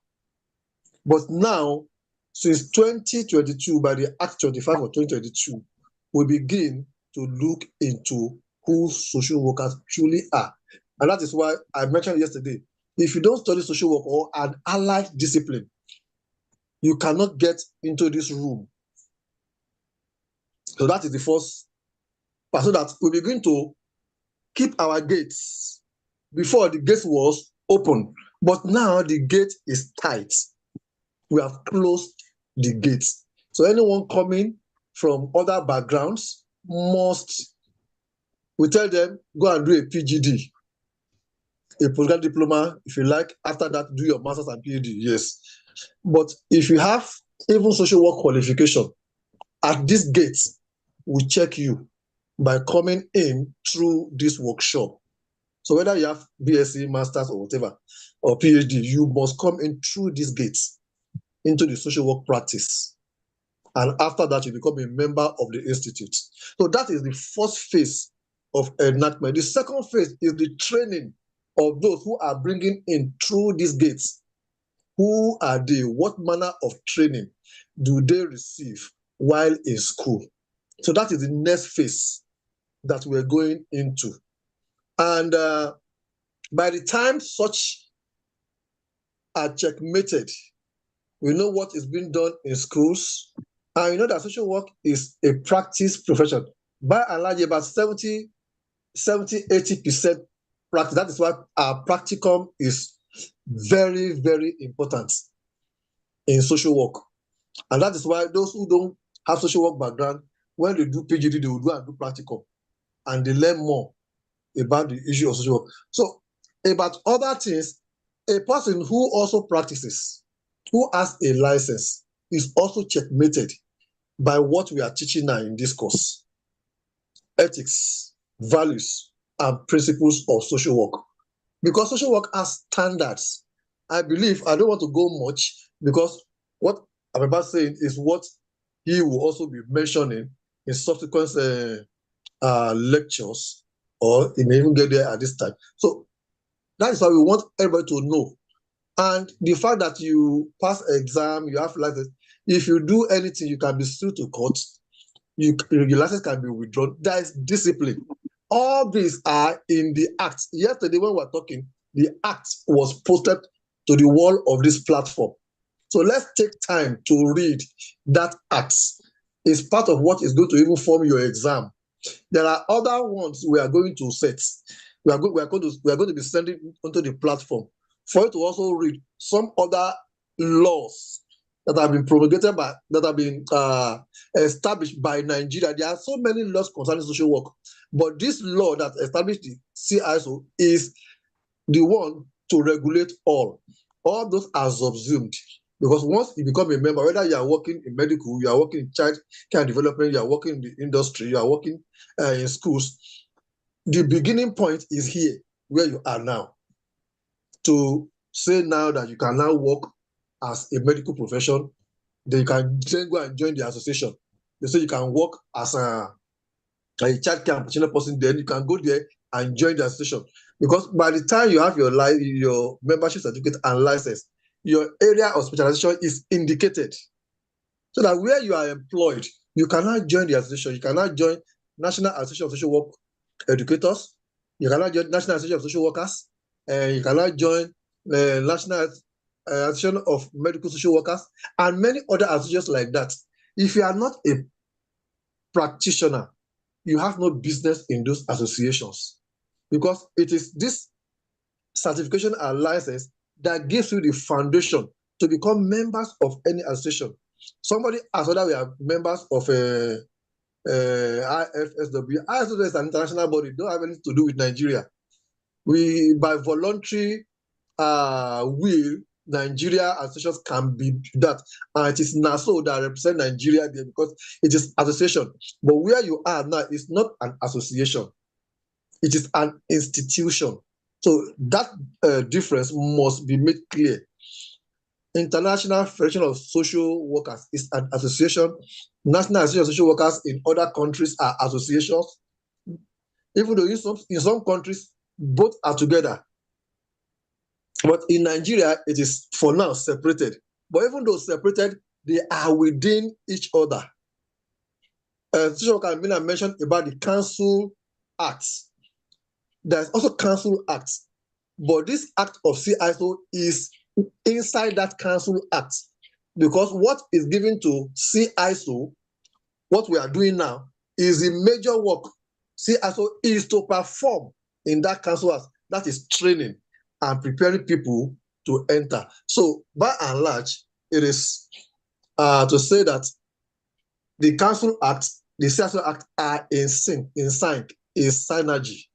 But now, since 2022, by the Act 25 of 2022, we begin to look into who social workers truly are. And that is why I mentioned yesterday, if you don't study social work or an allied discipline, you cannot get into this room. So that is the first part, so that we begin to keep our gates. Before, the gate was open, but now the gate is tight. We have closed the gates. So anyone coming from other backgrounds must, we tell them, go and do a PGD, a postgraduate diploma, if you like. After that, do your master's and PhD, yes. But if you have even social work qualification, at this gate, we check you by coming in through this workshop. So whether you have BSc, master's, or whatever, or PhD, you must come in through these gates into the social work practice. And after that, you become a member of the institute. So that is the first phase of enactment. The second phase is the training of those who are bringing in through these gates. Who are they? What manner of training do they receive while in school? So that is the next phase that we're going into. And by the time such are checkmated, we know what is being done in schools. And you know that social work is a practice profession. By and large, about 70, 80% practice. That is why our practicum is very, very important in social work. And that is why those who don't have social work background, when they do PGD, they will go and do practicum. And they learn more about the issue of social work. So about other things, a person who also practices, who has a license, is also checkmated by what we are teaching now in this course: ethics, values, and principles of social work. Because social work has standards. I believe, I don't want to go much, because what I'm about saying is what he will also be mentioning in subsequent lectures, or he may even get there at this time. So that is why we want everybody to know. And the fact that you pass exam, you have license, if you do anything, you can be sued to court, your license can be withdrawn. That is discipline. All these are in the act. Yesterday when we were talking, the act was posted to the wall of this platform. So let's take time to read that act. It's part of what is going to even form your exam. There are other ones we are going to set. We are going to be sending onto the platform for you to also read some other laws that have been promulgated by, that have been established by Nigeria. There are so many laws concerning social work, but this law that established the C-ISOWN is the one to regulate all. All those are subsumed, because once you become a member, whether you are working in medical, you are working in child care development, you are working in the industry, you are working in schools, the beginning point is here, where you are now. To say now that you can now work as a medical profession, then you can then go and join the association. They say you can work as a child care professional person, then you can go there and join the association. Because by the time you have your membership certificate and license, your area of specialization is indicated. So that where you are employed, you cannot join the association. You cannot join National Association of Social Work Educators. You cannot join National Association of Social Workers. You cannot join the National Association of Medical Social Workers, and many other associations like that. If you are not a practitioner, you have no business in those associations, because it is this certification and license that gives you the foundation to become members of any association. Somebody asked whether we are members of IFSW. IFSW is an international body, don't have anything to do with Nigeria. We, by voluntary will, Nigeria associations can be that, and it is NASO that represent Nigeria there, because it is association. But where you are now is not an association, it is an institution. So that difference must be made clear. International Federation of Social Workers is an association. National Association of Social Workers in other countries are associations. Even though in some countries, both are together. But in Nigeria, it is for now separated. But even though separated, they are within each other. Social worker Mina mentioned about the Council Act. There's also Council Act. But this act of C-ISOWN is inside that Council Act, because what is given to C-ISOWN, what we are doing now, is the major work C-ISOWN is to perform in that Council Act. That is training and preparing people to enter. So by and large, it is to say that the Council Act, the C-ISOWN Act are in sync, in synergy.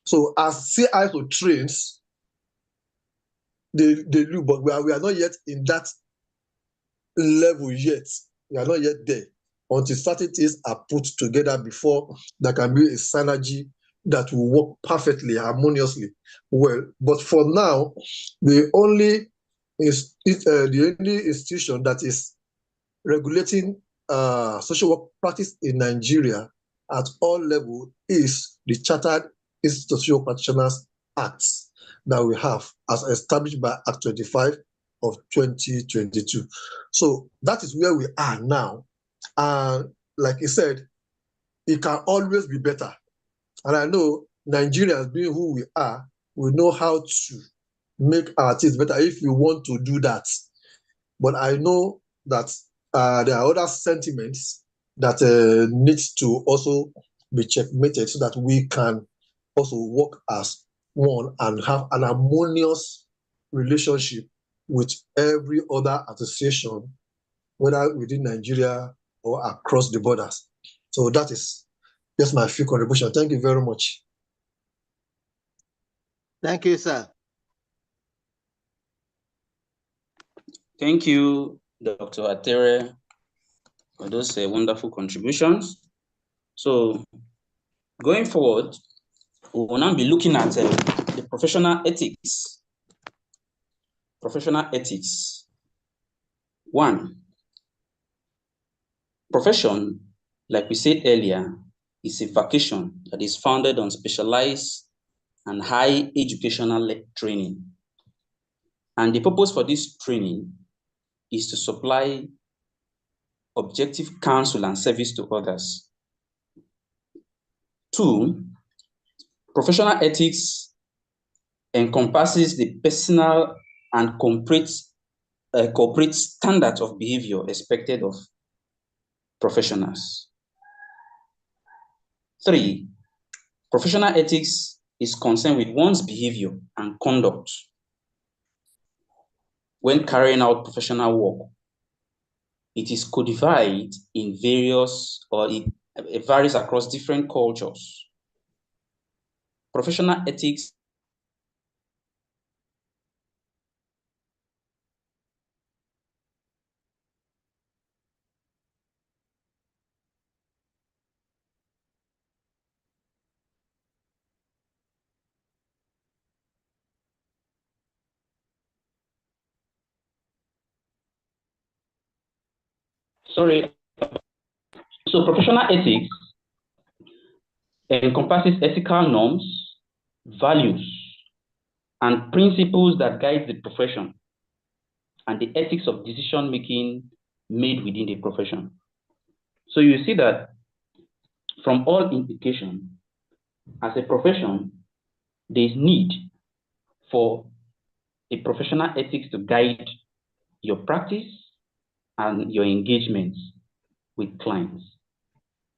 So as C-ISOWN trains, they do, but we are not yet in that level yet. We are not yet there until certain things are put together before there can be a synergy that will work perfectly, harmoniously well. But for now, the only institution that is regulating social work practice in Nigeria at all levels is the Chartered Institute of Social Practitioners Act that we have, as established by Act 25 of 2022. So that is where we are now. And like I said, it can always be better. And I know Nigerians, being who we are, we know how to make our things better if we want to do that. But I know that there are other sentiments that need to also be checkmated, so that we can also work as one and have an harmonious relationship with every other association, whether within Nigeria or across the borders. So that is just my few contribution. Thank you very much. Thank you, sir. Thank you, Dr. Atere, for those wonderful contributions. So going forward, we will now be looking at the professional ethics. Professional ethics. 1, profession, like we said earlier, is a vocation that is founded on specialized and high educational training. And the purpose for this training is to supply objective counsel and service to others. 2, professional ethics encompasses the personal and corporate corporate standards of behavior expected of professionals. 3, professional ethics is concerned with one's behavior and conduct when carrying out professional work. It is codified in various, or it varies across different cultures. Professional ethics sorry. So professional ethics encompasses ethical norms, values, and principles that guide the profession and the ethics of decision making made within the profession. So you see that from all indication, as a profession, there is need for a professional ethics to guide your practice and your engagements with clients.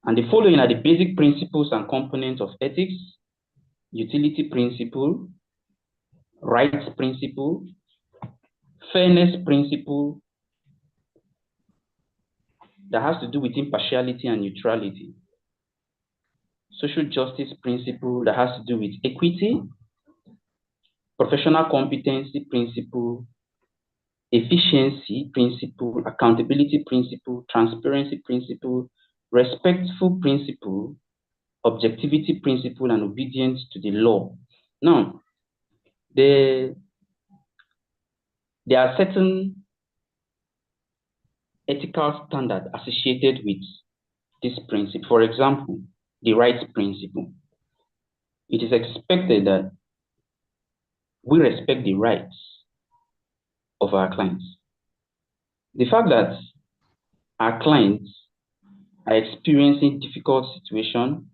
And the following are the basic principles and components of ethics: utility principle, rights principle, fairness principle that has to do with impartiality and neutrality, social justice principle that has to do with equity, professional competency principle, efficiency principle, accountability principle, transparency principle, respectful principle, objectivity principle, and obedience to the law. Now, there are certain ethical standards associated with this principle. For example, the rights principle. It is expected that we respect the rights of our clients. The fact that our clients are experiencing difficult situation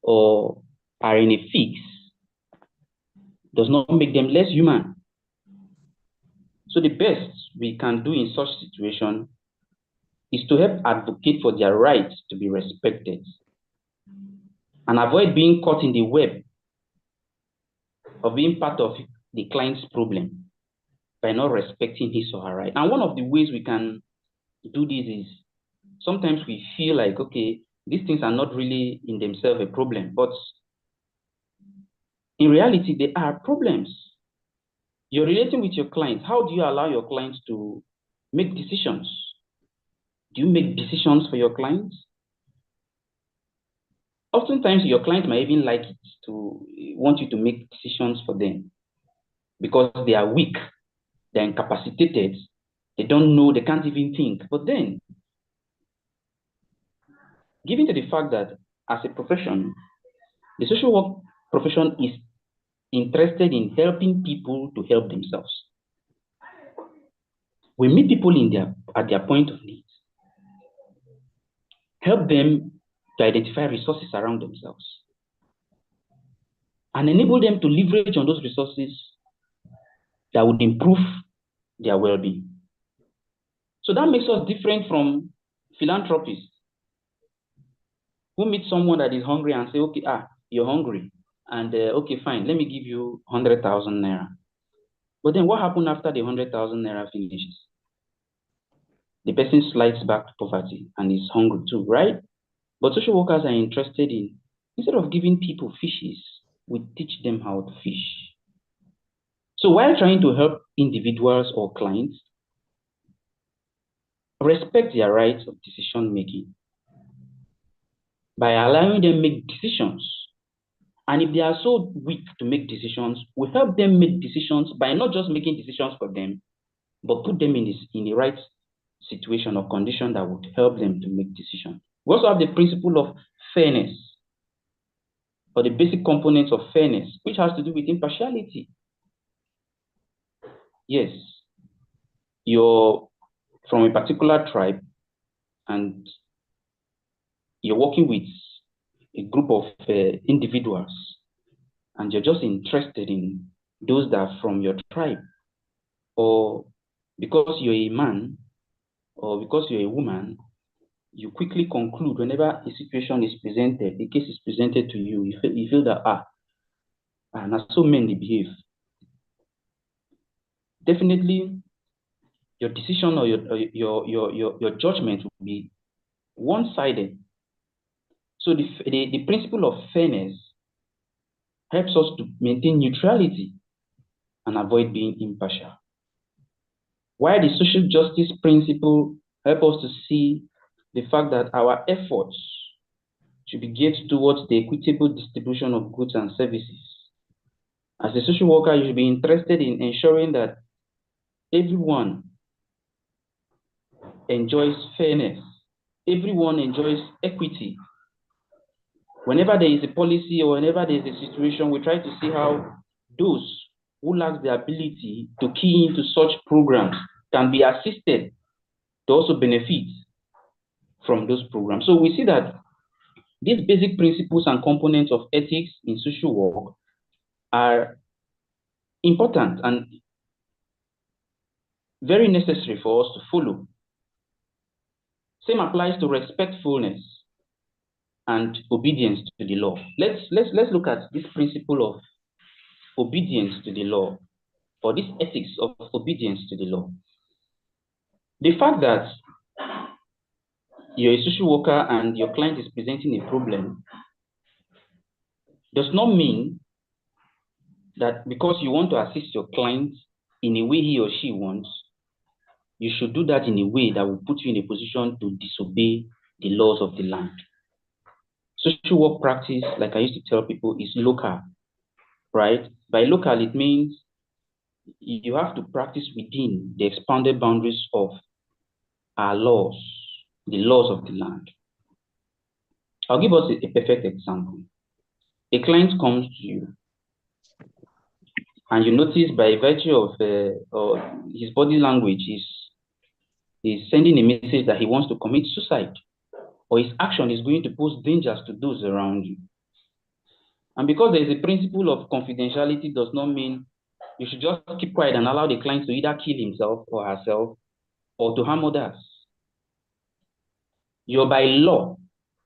or are in a fix does not make them less human. So the best we can do in such situation is to help advocate for their rights to be respected and avoid being caught in the web of being part of the client's problem by not respecting his or her right. And one of the ways we can do this is sometimes we feel like, okay, these things are not really in themselves a problem, but in reality, they are problems. You're relating with your clients. How do you allow your clients to make decisions? Do you make decisions for your clients? Oftentimes, your client might even like it to want you to make decisions for them because they are weak, they're incapacitated, they don't know, they can't even think. But then, given to the fact that as a profession, the social work profession is interested in helping people to help themselves. We meet people at their point of need, help them to identify resources around themselves, and enable them to leverage on those resources that would improve their well-being. So that makes us different from philanthropists who meet someone that is hungry and say, okay, you're hungry. And okay, fine, let me give you 100,000 naira. But then what happens after the 100,000 naira finishes? The person slides back to poverty and is hungry too, right? But social workers are interested in, instead of giving people fishes, we teach them how to fish. So while trying to help individuals or clients respect their rights of decision making by allowing them make decisions, and if they are so weak to make decisions, we help them make decisions by not just making decisions for them, but put them in the right situation or condition that would help them to make decisions. We also have the principle of fairness, or the basic components of fairness, which has to do with impartiality. Yes, you're from a particular tribe and you're working with a group of individuals, and you're just interested in those that are from your tribe, or because you're a man or because you're a woman, you quickly conclude whenever a situation is presented, a case is presented to you, you feel that, now so men they behave. Definitely, your decision or your judgment will be one-sided. So the principle of fairness helps us to maintain neutrality and avoid being impartial. While the social justice principle helps us to see the fact that our efforts should be geared towards the equitable distribution of goods and services. As a social worker, you should be interested in ensuring that everyone enjoys fairness, everyone enjoys equity. Whenever there is a policy or whenever there is a situation, we try to see how those who lack the ability to key into such programs can be assisted to also benefit from those programs. So we see that these basic principles and components of ethics in social work are important and very necessary for us to follow. Same applies to respectfulness and obedience to the law. Let's look at this principle of obedience to the law, or this ethics of obedience to the law. The fact that you're a social worker and your client is presenting a problem does not mean that because you want to assist your client in a way he or she wants, you should do that in a way that will put you in a position to disobey the laws of the land. Social work practice, like I used to tell people, is local, right? By local, it means you have to practice within the expanded boundaries of our laws, the laws of the land. I'll give us a perfect example. A client comes to you, and you notice by virtue of his body language, he's sending a message that he wants to commit suicide, or his action is going to pose dangers to those around you. And because there is a principle of confidentiality, does not mean you should just keep quiet and allow the client to either kill himself or herself or to harm others. You're by law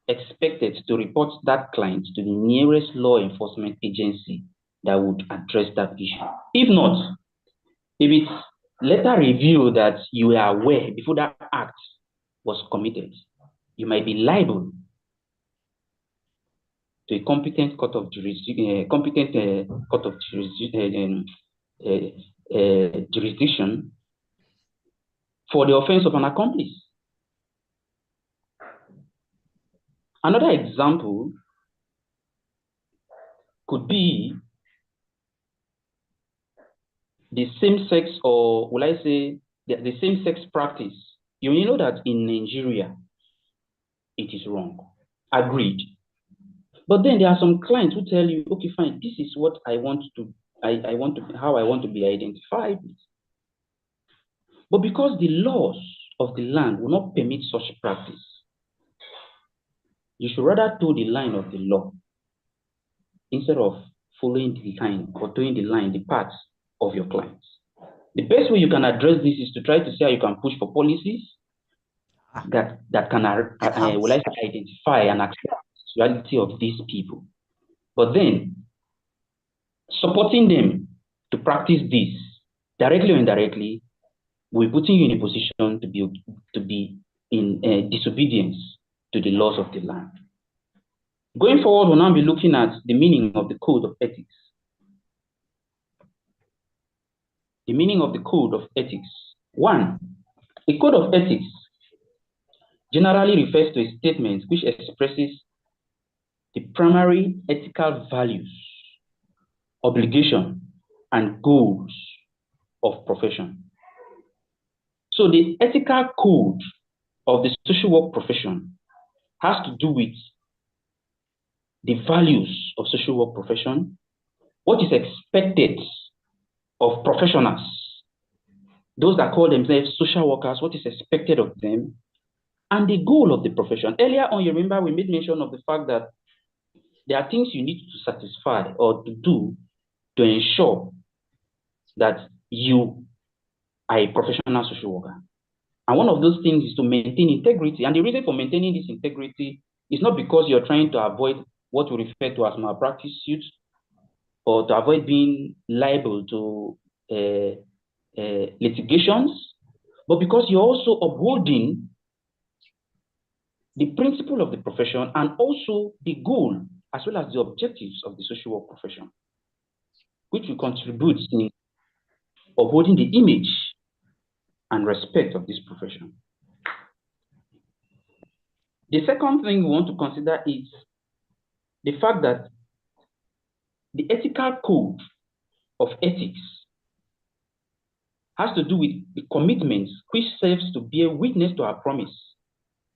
expected to report that client to the nearest law enforcement agency that would address that issue. If not, if it's later revealed that you were aware before that act was committed, you might be liable to a competent court of jurisdiction, jurisdiction for the offense of an accomplice. Another example could be the same-sex, or will I say the same-sex practice. You know that in Nigeria, it is wrong. Agreed. But then there are some clients who tell you, okay, fine, this is what I want to, how I want to be identified. But because the laws of the land will not permit such practice, you should rather toe the line of the law instead of following the line or doing the line, the path of your clients. The best way you can address this is to try to see how you can push for policies that can identify and accept the sexuality of these people. But then, supporting them to practice this, directly or indirectly, will be putting you in a position to be in disobedience to the laws of the land. Going forward, we'll now be looking at the meaning of the code of ethics. The meaning of the code of ethics. 1. A code of ethics generally refers to a statement which expresses the primary ethical values, obligation, and goals of profession. So the ethical code of the social work profession has to do with the values of social work profession, what is expected of professionals, those that call themselves social workers, what is expected of them, and the goal of the profession. Earlier on, you remember we made mention of the fact that there are things you need to satisfy or to do to ensure that you are a professional social worker. And one of those things is to maintain integrity. And the reason for maintaining this integrity is not because you're trying to avoid what we refer to as malpractice suits or to avoid being liable to litigations, but because you're also upholding the principle of the profession and also the goal as well as the objectives of the social work profession, which will contribute in upholding the image and respect of this profession. The second thing we want to consider is the fact that the ethical code of ethics has to do with the commitments which serves to bear witness to our promise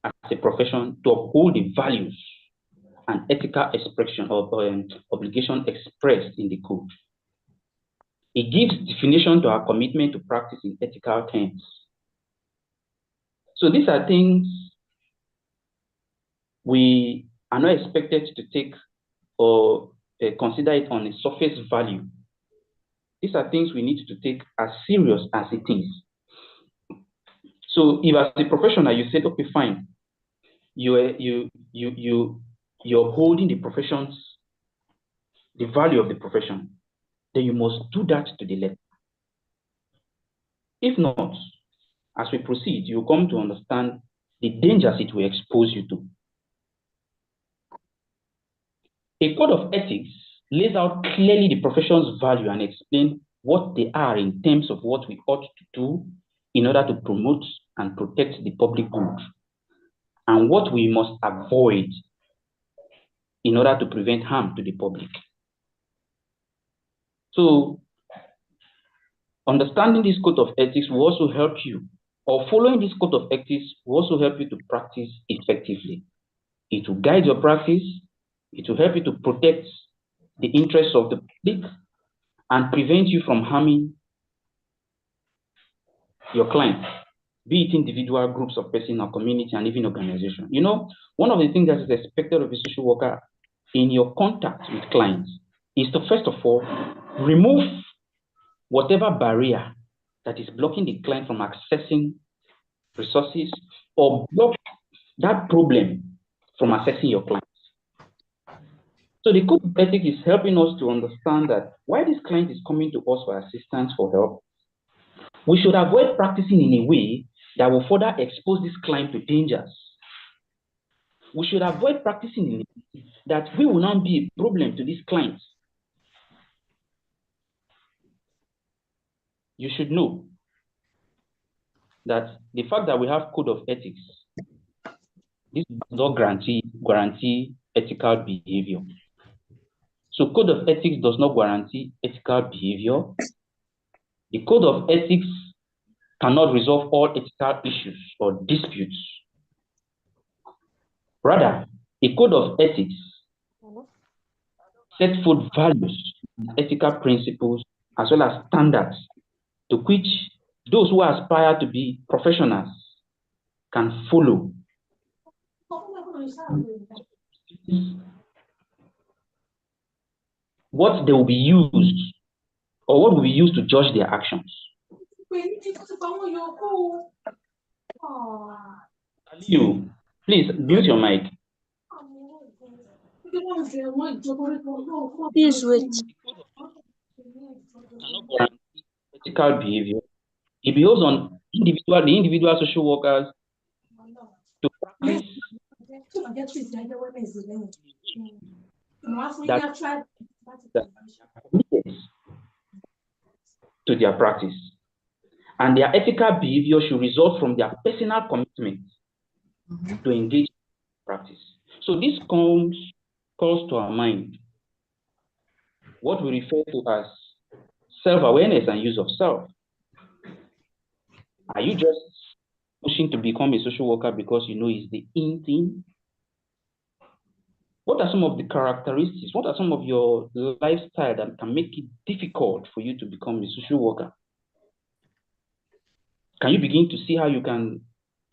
as a profession to uphold the values and ethical expression of obligation expressed in the code. It gives definition to our commitment to practice in ethical terms. So these are things we are not expected to take or consider it on a surface value. These are things we need to take as serious as it is. So if as a professional you said, okay, fine, you're holding the profession's, the value of the profession, then you must do that to the letter. If not, as we proceed, you come to understand the dangers it will expose you to. A code of ethics lays out clearly the profession's value and explains what they are in terms of what we ought to do in order to promote and protect the public good, and what we must avoid in order to prevent harm to the public. So, understanding this code of ethics will also help you, or following this code of ethics will also help you to practice effectively. It will guide your practice, it will help you to protect the interests of the public and prevent you from harming your clients, be it individual groups of persons or community and even organization. You know, one of the things that is expected of a social worker in your contact with clients is to, first of all, remove whatever barrier that is blocking the client from accessing resources or block that problem from accessing your clients. So the code of ethics is helping us to understand that while this client is coming to us for assistance, for help, we should avoid practicing in a way that will further expose this client to dangers. We should avoid practicing in a way that we will not be a problem to these clients. You should know that the fact that we have code of ethics, this does not guarantee ethical behavior. So code of ethics does not guarantee ethical behavior. The code of ethics cannot resolve all ethical issues or disputes. Rather, a code of ethics sets forth values, ethical principles, as well as standards to which those who aspire to be professionals can follow. What they will be used, or what will be used to judge their actions. You, please mute your mic. Please wait. Cannot guarantee ethical behavior. It behoves on the individual social workers to practice that committed to their practice. And their ethical behavior should result from their personal commitment to engage in practice. So this calls to our mind what we refer to as self-awareness and use of self. Are you just pushing to become a social worker because you know it's the in thing? What are some of the characteristics? What are some of your lifestyle that can make it difficult for you to become a social worker? Can you begin to see how you can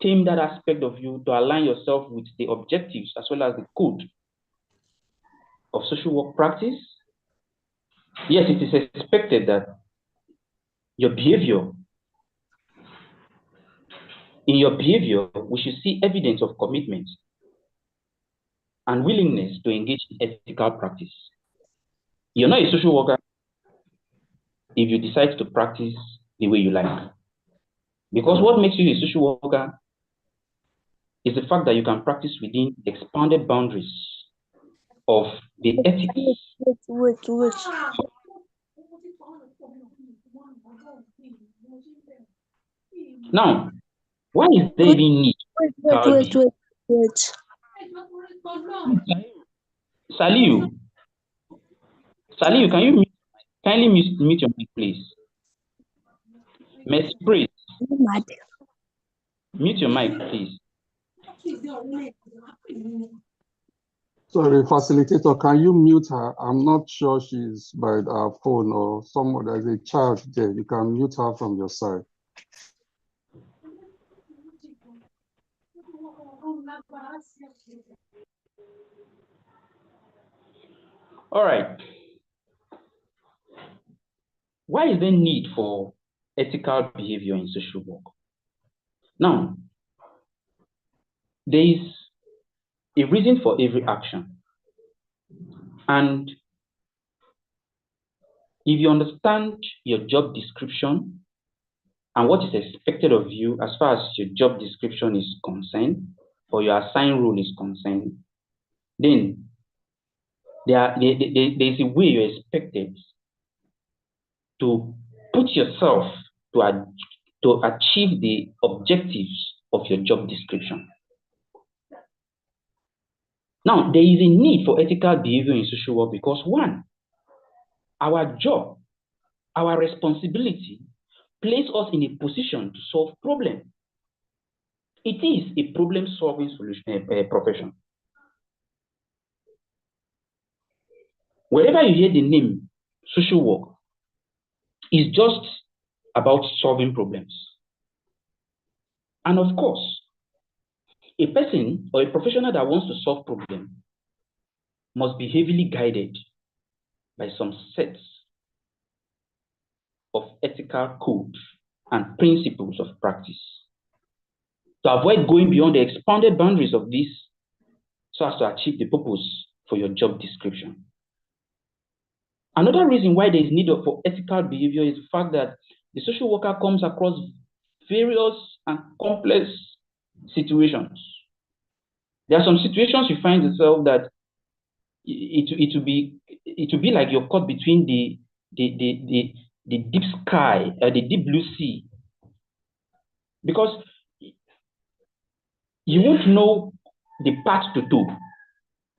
tame that aspect of you to align yourself with the objectives as well as the code of social work practice? Yes, it is expected that your behavior In your behavior, we should see evidence of commitment and willingness to engage in ethical practice. You're not a social worker if you decide to practice the way you like. Because what makes you a social worker is the fact that you can practice within expanded boundaries of the ethics. Wait. Now, why is there even need? Wait. Saliu, can you kindly mute your mic, please? Miss Praise, mute your mic, please. Sorry, facilitator, can you mute her? I'm not sure she's by her phone or someone. There's a child there. You can mute her from your side. All right. Why is there need for ethical behavior in social work? Now, there is a reason for every action. And if you understand your job description and what is expected of you as far as your job description is concerned, or your assigned role is concerned, then there is a way you're expected to put yourself to achieve the objectives of your job description. Now, there is a need for ethical behavior in social work because, one, our job, our responsibility place us in a position to solve problems. It is a problem-solving solution profession. Wherever you hear the name social work, it's just about solving problems. And of course, a person or a professional that wants to solve problems must be heavily guided by some sets of ethical codes and principles of practice to avoid going beyond the expanded boundaries of this so as to achieve the purpose for your job description. Another reason why there is need for ethical behavior is the fact that the social worker comes across various and complex situations. There are some situations you find yourself that it will be like you're caught between the deep sky, the deep blue sea, because you won't know the path to do.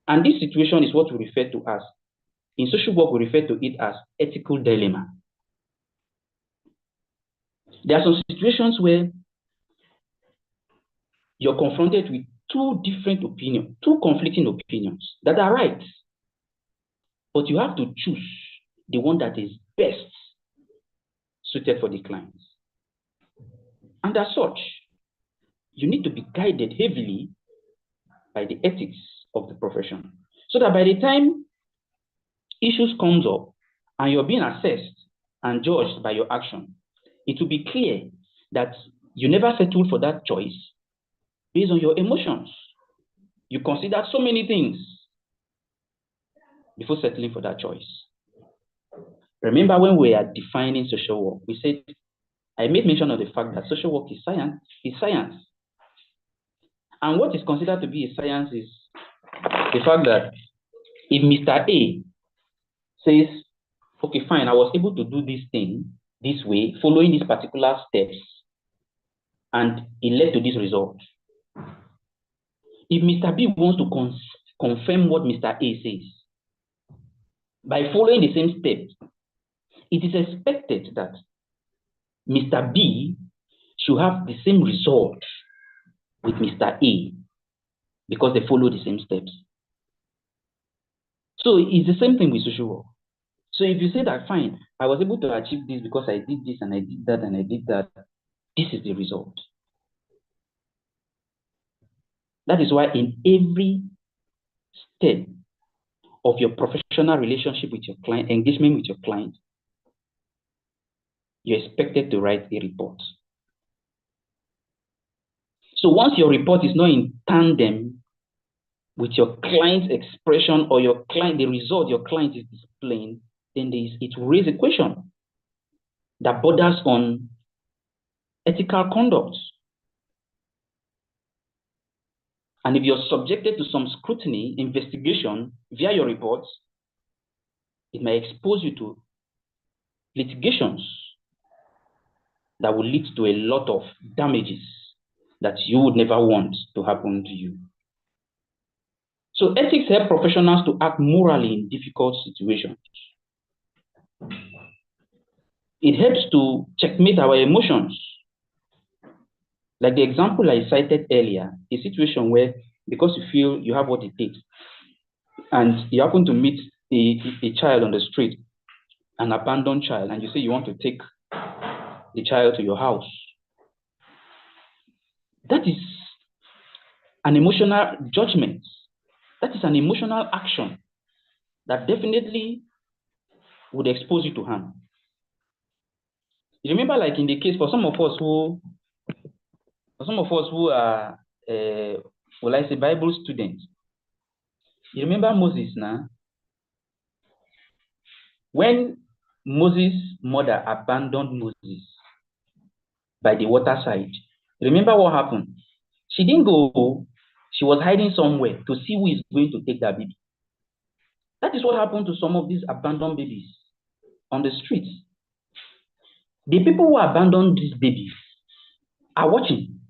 And this situation is what we refer to as, in social work, we refer to it as ethical dilemma. There are some situations where you're confronted with two conflicting opinions that are right, but you have to choose the one that is best suited for the client. And as such, you need to be guided heavily by the ethics of the profession, so that by the time issues comes up and you're being assessed and judged by your action, it will be clear that you never settled for that choice based on your emotions. You considered so many things before settling for that choice. Remember when we are defining social work, we said, I made mention of the fact that social work is science. And what is considered to be a science is the fact that if Mr. A says, okay, fine, I was able to do this thing this way, following these particular steps, and it led to this result. If Mr. B wants to confirm what Mr. A says, by following the same steps, it is expected that Mr. B should have the same result with Mr. A because they follow the same steps. So it's the same thing with social work. So if you say that, fine, I was able to achieve this because I did this and I did that and I did that, this is the result. That is why in every step of your professional relationship with your client, engagement with your client, you're expected to write a report. So once your report is not in tandem with your client's expression or the result your client is displaying, then it will raise a question that borders on ethical conduct. And if you're subjected to some scrutiny, investigation via your reports, it may expose you to litigations that will lead to a lot of damages that you would never want to happen to you. So ethics help professionals to act morally in difficult situations. It helps to checkmate our emotions. Like the example I cited earlier, a situation where because you feel you have what it takes, and you happen to meet a child on the street, an abandoned child, and you say you want to take the child to your house. That is an emotional judgment. That is an emotional action that definitely would expose you to harm. You remember, like in the case for some of us who are, well, I say Bible students. You remember Moses now? When Moses' mother abandoned Moses by the waterside, remember what happened? She didn't go. She was hiding somewhere to see who is going to take that baby. That is what happened to some of these abandoned babies on the streets. The people who abandoned these babies are watching.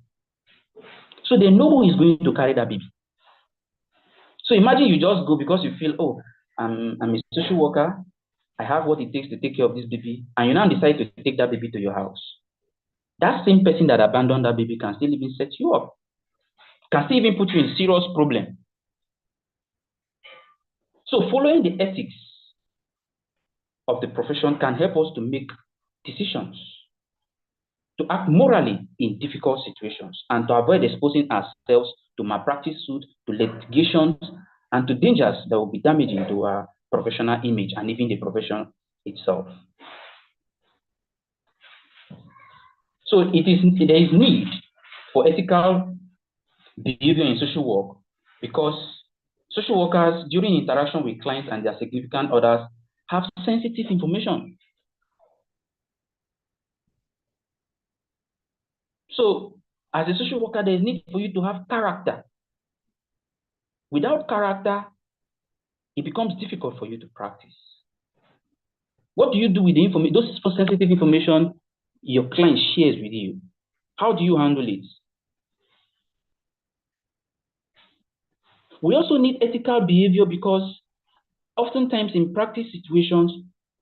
So they know who is going to carry that baby. So imagine you just go because you feel, oh, I'm a social worker. I have what it takes to take care of this baby. And you now decide to take that baby to your house. That same person that abandoned that baby can still even set you up. Can still even put you in serious problem. So following the ethics of the profession can help us to make decisions, to act morally in difficult situations, and to avoid exposing ourselves to malpractice suits, to litigations, and to dangers that will be damaging to our professional image and even the profession itself. So there is need for ethical behavior in social work because social workers, during interaction with clients and their significant others, have sensitive information. So as a social worker, there is need for you to have character. Without character, it becomes difficult for you to practice. What do you do with the information, those sensitive information your client shares with you? How do you handle it? We also need ethical behavior because oftentimes in practice situations,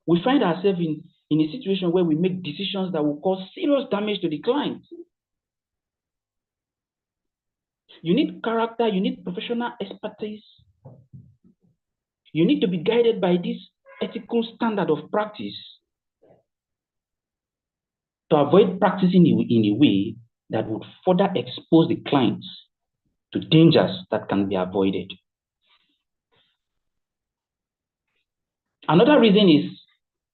we find ourselves in a situation where we make decisions that will cause serious damage to the client. You need character, you need professional expertise. You need to be guided by this ethical standard of practice to avoid practicing in a way that would further expose the clients to dangers that can be avoided. Another reason is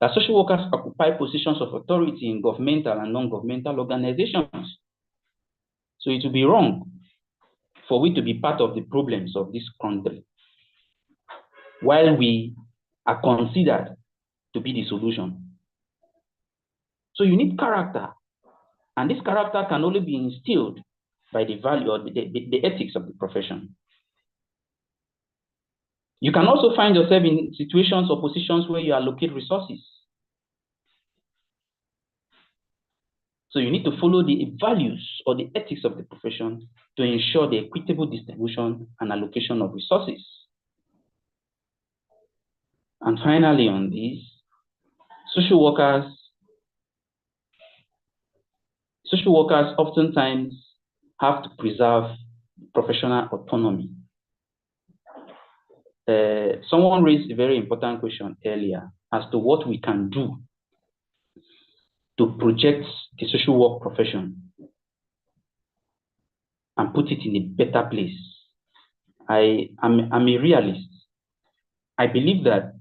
that social workers occupy positions of authority in governmental and non-governmental organizations. So it would be wrong for we to be part of the problems of this country, while we are considered to be the solution. So you need character, and this character can only be instilled by the value or the ethics of the profession. You can also find yourself in situations or positions where you allocate resources. So you need to follow the values or the ethics of the profession to ensure the equitable distribution and allocation of resources. And finally on this, social workers oftentimes have to preserve professional autonomy. Someone raised a very important question earlier as to what we can do to project the social work profession and put it in a better place. I'm a realist. I believe that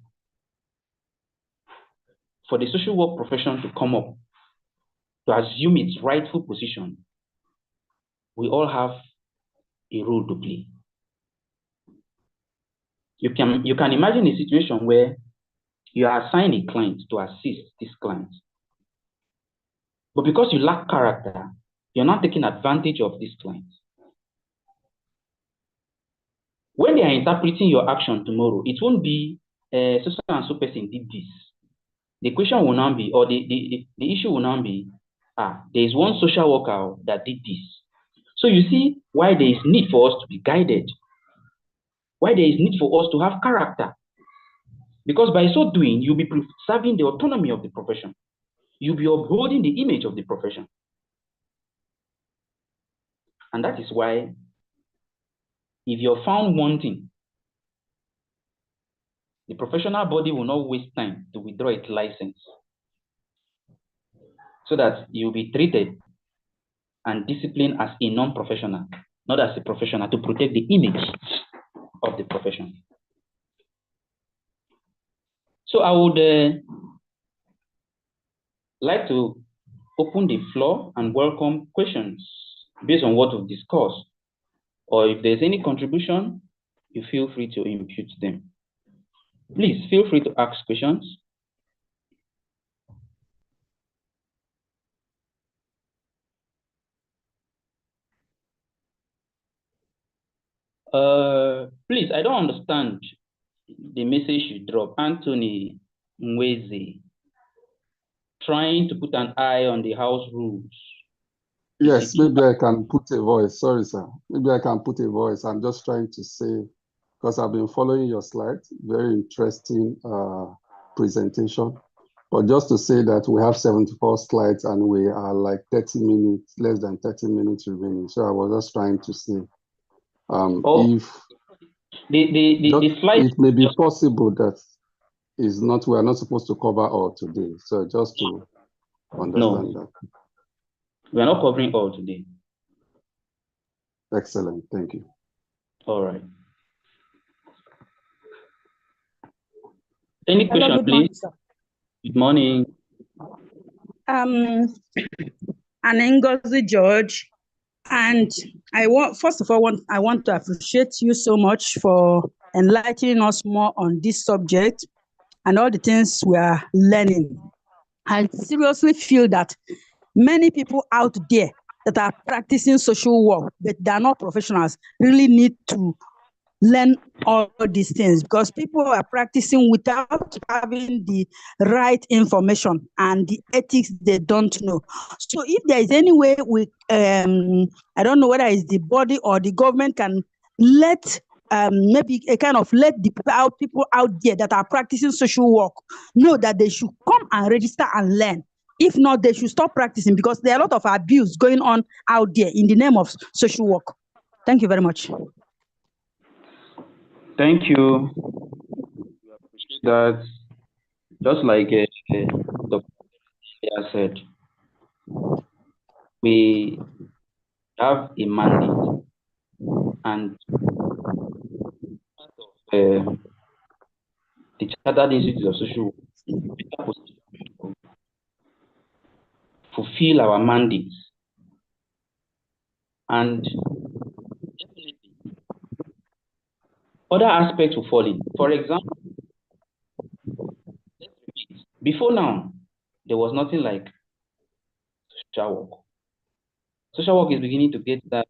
for the social work profession to come up, to assume its rightful position, we all have a role to play. You can imagine a situation where you are assigned a client to assist this client. But because you lack character, you're not taking advantage of this client. When they are interpreting your action tomorrow, it won't be so and so person did this. The question will now be, or the issue will now be, there is one social worker that did this. So you see why there is need for us to be guided, why there is need for us to have character. Because by so doing, you'll be preserving the autonomy of the profession. You'll be upholding the image of the profession. And that is why, if you're found wanting, the professional body will not waste time to withdraw its license, so that you'll be treated and disciplined as a non-professional, not as a professional, to protect the image of the profession. So I would like to open the floor and welcome questions based on what we've discussed. Or if there's any contribution, you feel free to impute them. Please feel free to ask questions. Please, I don't understand the message you drop. Anthony Mweze, trying to put an eye on the house rules. Yes, maybe I can put a voice. Sorry, sir. Maybe I can put a voice. I'm just trying to say, because I've been following your slides, very interesting presentation. But just to say that we have 74 slides and we are like 30 minutes, less than 30 minutes remaining. So I was just trying to see if the slide, it may be possible that we are not supposed to cover all today. So just to understand that. We are not covering all today. Excellent. Thank you. All right. Any question, good please? Morning, sir. Good morning. Anengozi George, and I want to appreciate you so much for enlightening us more on this subject and all the things we are learning. I seriously feel that many people out there that are practicing social work, but they are not professionals, really need to learn all these things, because people are practicing without having the right information and the ethics they don't know. So if there is any way we, I don't know whether it's the body or the government can let maybe a kind of let the people out there that are practicing social work know that they should come and register and learn. If not, they should stop practicing, because there are a lot of abuse going on out there in the name of social work. Thank you very much. Thank you. We appreciate that. Just like Dr. said, we have a mandate, and the Chartered Institute of Social Work fulfill our mandates, and other aspects will fall in. For example, before now, there was nothing like social work. Social work is beginning to get that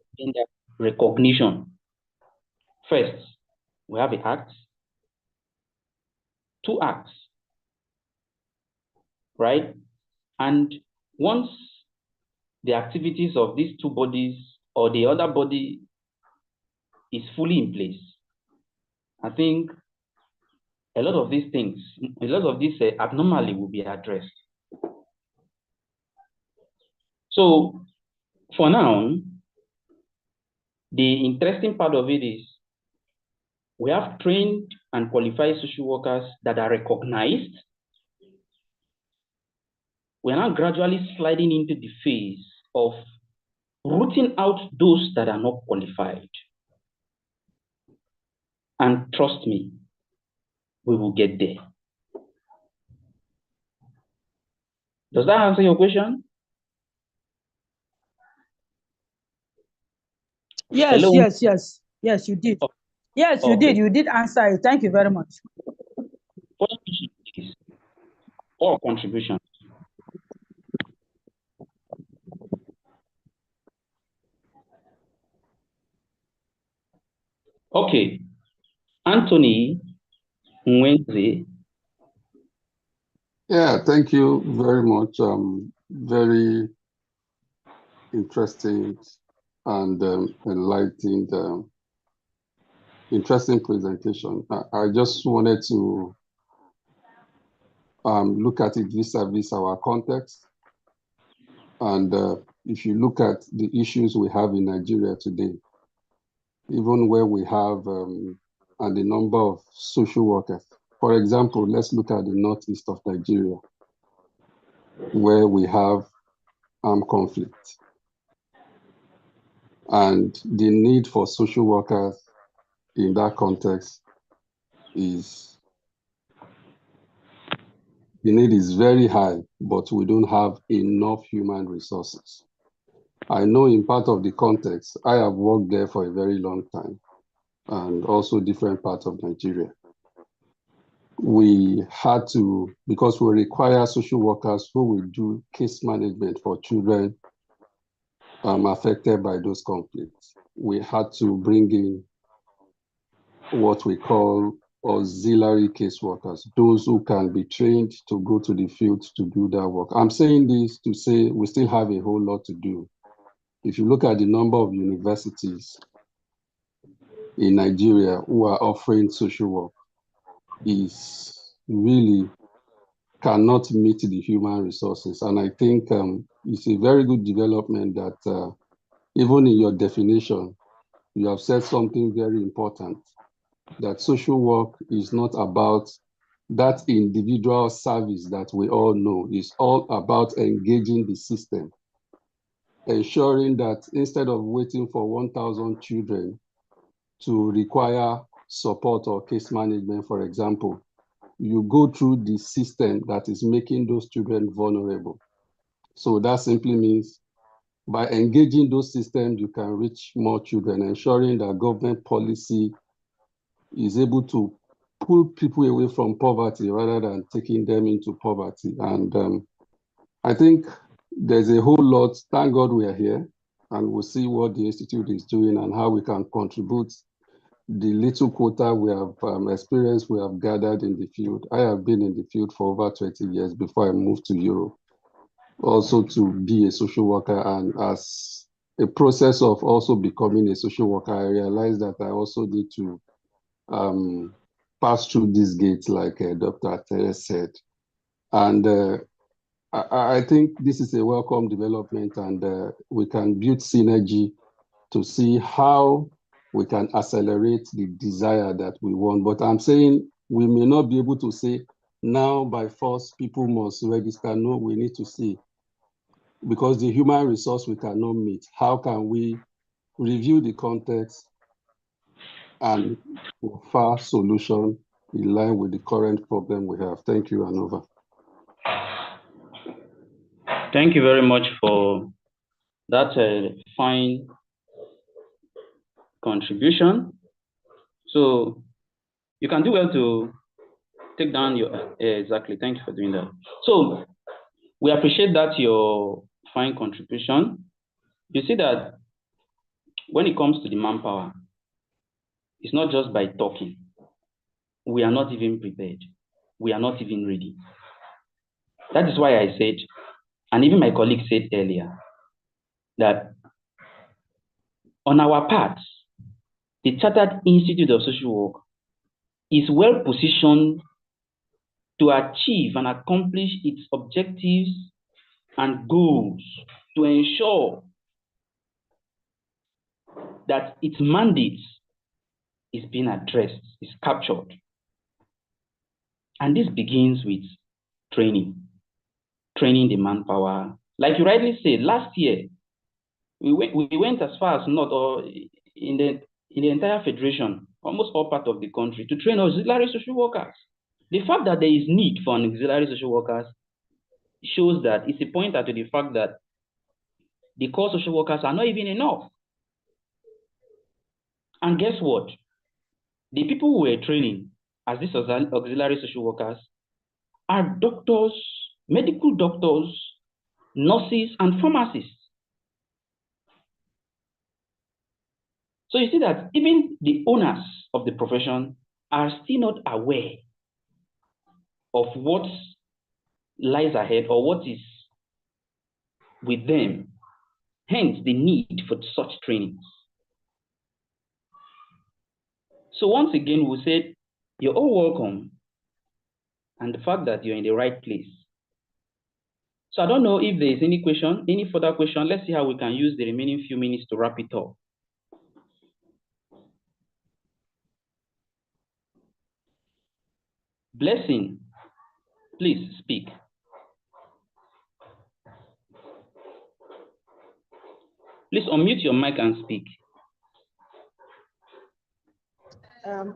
recognition. First, we have the acts, 2 acts, right? And once the activities of these 2 bodies or the other body is fully in place, I think a lot of these things, a lot of this abnormality will be addressed. So for now, the interesting part of it is we have trained and qualified social workers that are recognized. We're now gradually sliding into the phase of rooting out those that are not qualified. And trust me, we will get there. Does that answer your question? Yes, Hello? yes, yes. Yes, you did. Yes, you did. Okay. You did answer it. Thank you very much. All contributions. Okay. Anthony Wednesday. Yeah, thank you very much. Very interesting and enlightening, interesting presentation. I just wanted to look at it vis-a-vis our context. And if you look at the issues we have in Nigeria today, even where we have and the number of social workers. For example, let's look at the northeast of Nigeria, where we have armed conflict. And the need for social workers in that context is, the need is very high, but we don't have enough human resources. I know in part of the context, I have worked there for a very long time, and also different parts of Nigeria. We had to, because we require social workers who will do case management for children affected by those conflicts. We had to bring in what we call auxiliary caseworkers, those who can be trained to go to the field to do that work. I'm saying this to say we still have a whole lot to do. If you look at the number of universities in Nigeria who are offering social work, is really cannot meet the human resources. And I think it's a very good development that even in your definition, you have said something very important, that social work is not about that individual service that we all know. It's all about engaging the system, ensuring that instead of waiting for 1,000 children to require support or case management, for example, you go through the system that is making those children vulnerable. So that simply means by engaging those systems, you can reach more children, ensuring that government policy is able to pull people away from poverty rather than taking them into poverty. And I think there's a whole lot. Thank God we are here, and we'll see what the Institute is doing and how we can contribute the little quota we have experienced, we have gathered in the field. I have been in the field for over 20 years before I moved to Europe, also to be a social worker. And as a process of also becoming a social worker, I realized that I also need to pass through these gates, like Dr. Atere said. And I think this is a welcome development, and we can build synergy to see how we can accelerate the desire that we want. But I'm saying we may not be able to say now by force people must register. No, we need to see, because the human resource we cannot meet. How can we review the context and offer solution in line with the current problem we have? Thank you, and over. Thank you very much for that fine contribution. So you can do well to take down your exactly. Thank you for doing that. So we appreciate that your fine contribution. You see that when it comes to the manpower, it's not just by talking. We are not even prepared. We are not even ready. That is why I said, and even my colleague said earlier, that on our part, the Chartered Institute of Social Work is well positioned to achieve and accomplish its objectives and goals to ensure that its mandate is being addressed, is captured. And this begins with training the manpower. Like you rightly said, last year, we went as far as not, or in the entire federation, almost all part of the country, to train auxiliary social workers. The fact that there is need for an auxiliary social workers shows that it's a pointer to the fact that the core social workers are not even enough. And guess what? The people who were training as these auxiliary social workers are doctors, medical doctors, nurses, and pharmacists. So you see that even the owners of the profession are still not aware of what lies ahead or what is with them. Hence, the need for such trainings. So once again, we said, you're all welcome, and the fact that you're in the right place. So I don't know if there is any question, any further question. Let's see how we can use the remaining few minutes to wrap it up. Blessing, please speak. Please unmute your mic and speak.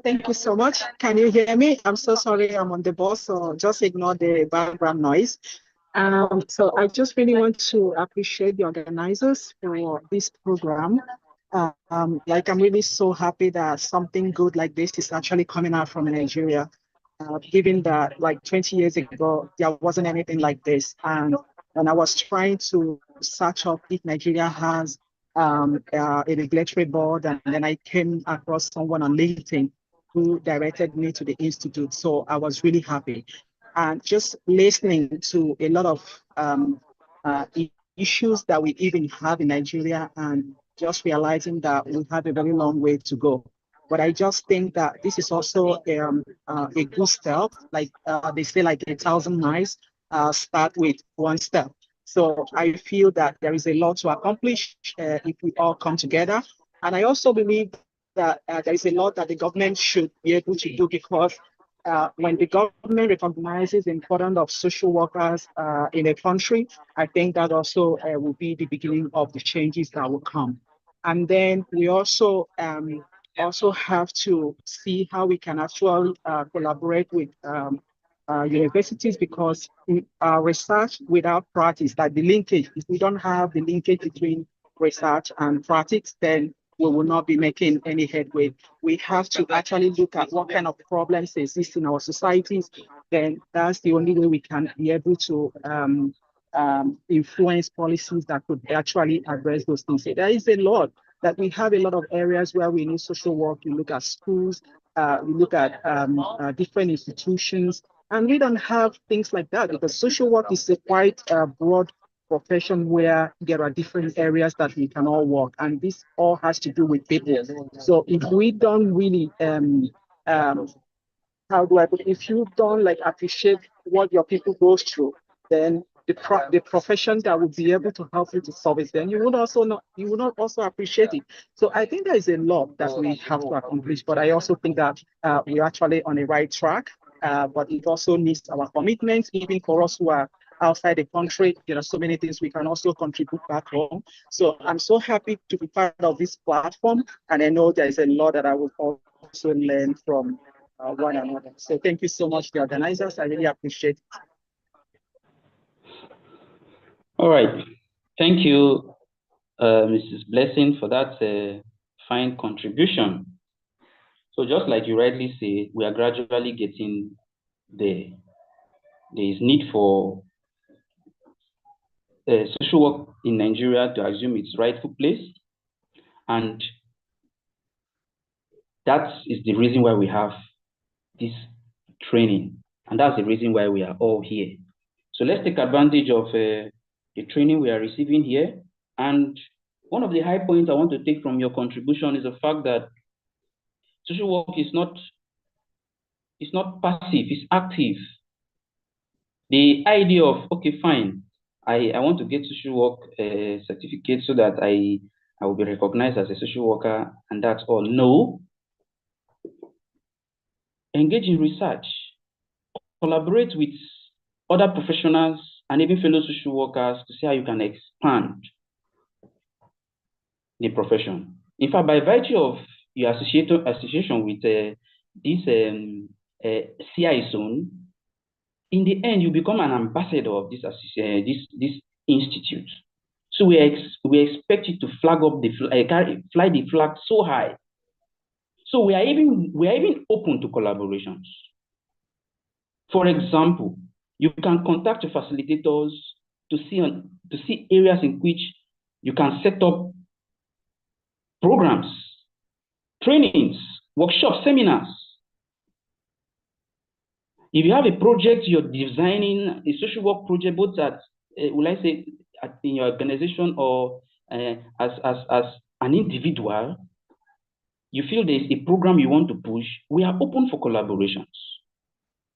Thank you so much. Can you hear me? I'm so sorry, I'm on the bus, so just ignore the background noise. So I just really want to appreciate the organizers for this program. Like, I'm really so happy that something good like this is actually coming out from Nigeria, given that like 20 years ago, there wasn't anything like this. And when I was trying to search up if Nigeria has a regulatory board, and then I came across someone on LinkedIn who directed me to the institute. So I was really happy. And just listening to a lot of issues that we even have in Nigeria, and just realizing that we have a very long way to go. But I just think that this is also a good step. Like they say, like 1,000 miles start with one step. So I feel that there is a lot to accomplish if we all come together. And I also believe that there is a lot that the government should be able to do, because when the government recognizes the importance of social workers in a country, I think that also will be the beginning of the changes that will come. And then we also have to see how we can actually collaborate with universities, because research without practice, like the linkage, if we don't have the linkage between research and practice, then we will not be making any headway. We have to actually look at what kind of problems exist in our societies. Then that's the only way we can be able to influence policies that could actually address those things. So there is a lot that we have, a lot of areas where we need social work. You look at schools, you look at different institutions, and we don't have things like that, because social work is a quite broad profession where there are different areas that we can all work, and this all has to do with people. So if we don't really if you don't like appreciate what your people goes through, then the profession that would be able to help you to solve it, then you would not also appreciate it. So I think there is a lot that we have to accomplish, but I also think that we're actually on the right track. But it also needs our commitment, even for us who are outside the country. There are so many things we can also contribute back home. So I'm so happy to be part of this platform, and I know there is a lot that I will also learn from one another. So thank you so much, the organizers. I really appreciate it. All right. Thank you, Mrs. Blessing, for that fine contribution. So just like you rightly say, we are gradually getting there. There is need for social work in Nigeria to assume its rightful place. And that is the reason why we have this training. And that's the reason why we are all here. So let's take advantage of the training we are receiving here. And one of the high points I want to take from your contribution is the fact that social work is not passive, it's active. The idea of, okay, fine, I want to get social work certificate so that I will be recognized as a social worker and that's all. No. Engage in research, collaborate with other professionals and even fellow social workers to see how you can expand the profession. In fact, by virtue of your association with this C-ISOWN, in the end, you become an ambassador of this institute. So we expect you to fly the flag so high So we are even open to collaborations. For example, you can contact your facilitators to see areas in which you can set up programs, trainings, workshops, seminars. If you have a project, you're designing a social work project, both at, will I say, in your organization or as an individual, you feel there's a program you want to push, we are open for collaborations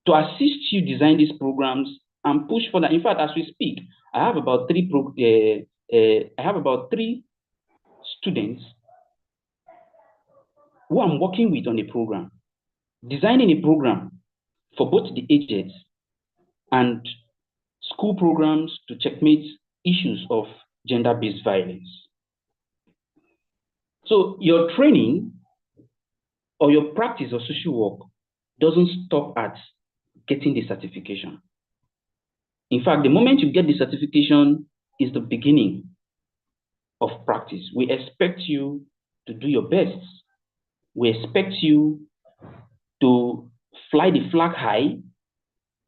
to assist you design these programs and push for that. In fact, as we speak, I have about three students who I'm working with on a program, designing a program for both the ages and school programs to checkmate issues of gender-based violence. So your training or your practice of social work doesn't stop at getting the certification. In fact, the moment you get the certification is the beginning of practice. We expect you to do your best. We expect you to fly the flag high.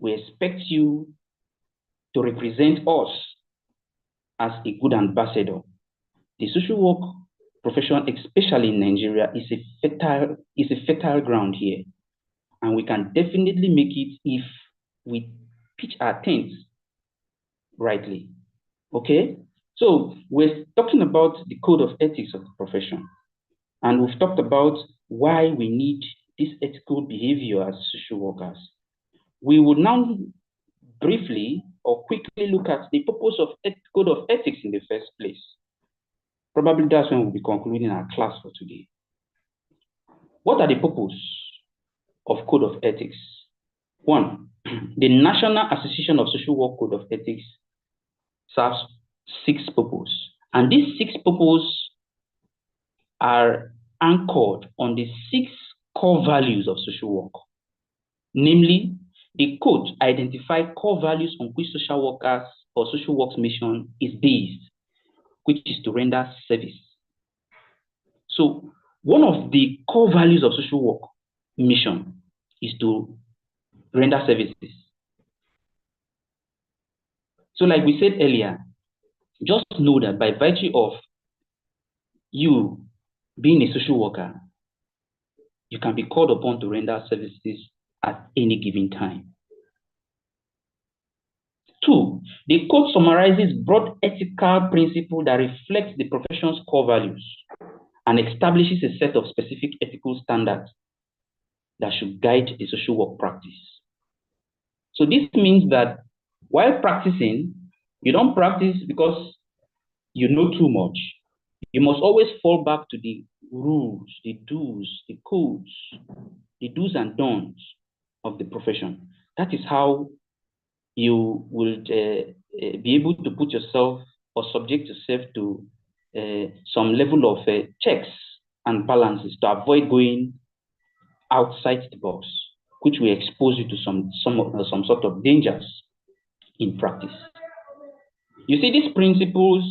We expect you to represent us as a good ambassador. The social work profession, especially in Nigeria, is a fertile ground here. And we can definitely make it if we pitch our tents rightly. Okay? So we're talking about the code of ethics of the profession. And we've talked about why we need this ethical behavior as social workers. We would now briefly or quickly look at the purpose of code of ethics in the first place. Probably that's when we'll be concluding our class for today. What are the purpose of code of ethics? One, the National Association of Social Work Code of Ethics serves 6 purposes. And these 6 purposes are anchored on the 6 core values of social work. Namely, the code identifies core values on which social workers or social work's mission is based, which is to render service. So one of the core values of social work mission is to render services. So like we said earlier, just know that by virtue of you being a social worker, you can be called upon to render services at any given time. 2, the code summarizes broad ethical principles that reflect the profession's core values and establishes a set of specific ethical standards that should guide the social work practice. So this means that while practicing, you don't practice because you know too much. You must always fall back to the rules, the do's, the codes, the do's and don'ts of the profession. That is how you will be able to put yourself or subject yourself to some level of checks and balances to avoid going outside the box, which will expose you to some sort of dangers in practice. You see, these principles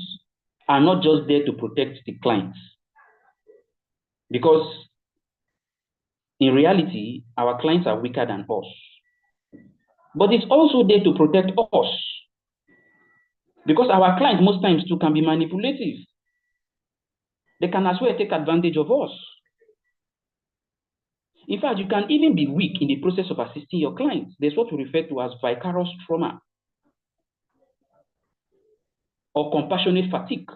are not just there to protect the clients, because in reality, our clients are weaker than us. But it's also there to protect us, because our clients most times too can be manipulative. They can as well take advantage of us. In fact, you can even be weak in the process of assisting your clients. There's what we refer to as vicarious trauma or compassionate fatigue.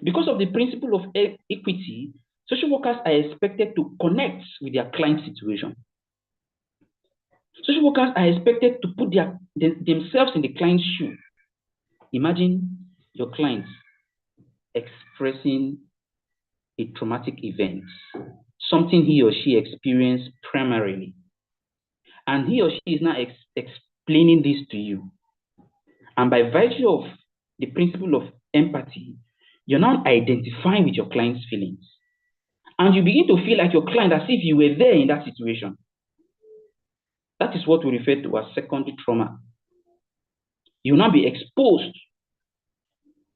Because of the principle of equity, social workers are expected to connect with their client situation. Social workers are expected to put themselves in the client's shoe. Imagine your client expressing a traumatic event, something he or she experienced primarily. And he or she is now explaining this to you. And by virtue of the principle of empathy, you're now identifying with your client's feelings. And you begin to feel like your client as if you were there in that situation. That is what we refer to as secondary trauma. You will now be exposed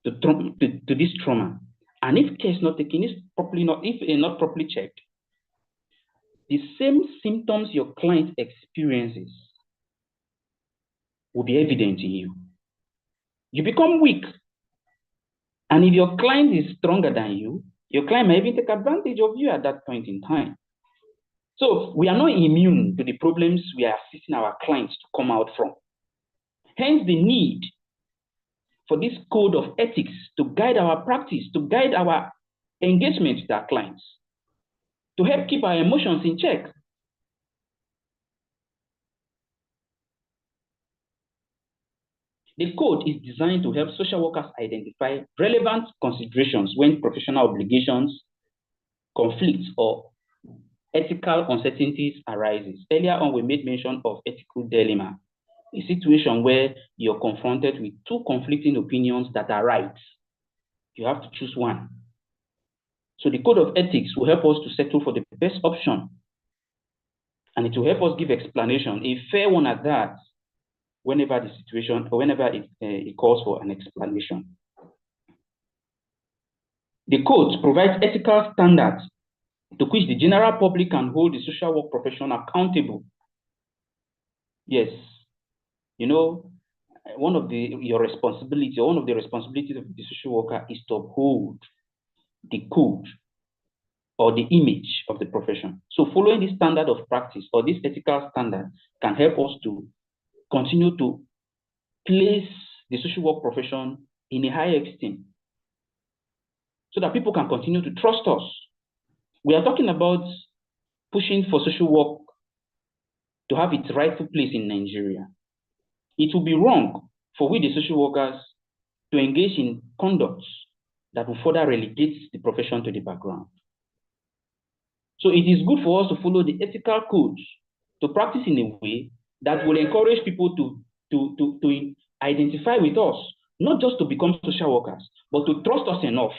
to this trauma. And if care is not taken, if not properly checked, the same symptoms your client experiences will be evident in you. You become weak. And if your client is stronger than you, your client may even take advantage of you at that point in time. So we are not immune to the problems we are assisting our clients to come out from. Hence the need for this code of ethics to guide our practice, to guide our engagement with our clients, to help keep our emotions in check. The code is designed to help social workers identify relevant considerations when professional obligations, conflicts, or ethical uncertainties arises. Earlier on, we made mention of ethical dilemma, a situation where you're confronted with two conflicting opinions that are right. You have to choose one. So the code of ethics will help us to settle for the best option. And it will help us give explanation, a fair one at that, whenever the situation, or whenever it calls for an explanation. The code provides ethical standards to which the general public can hold the social work profession accountable. Yes, you know, one of the responsibilities of the social worker is to uphold the code or the image of the profession. So following this standard of practice or this ethical standard can help us to continue to place the social work profession in a higher esteem so that people can continue to trust us. We are talking about pushing for social work to have its rightful place in Nigeria. It will be wrong for we, the social workers, to engage in conducts that will further relegate the profession to the background. So it is good for us to follow the ethical codes, to practice in a way that will encourage people to identify with us, not just to become social workers, but to trust us enough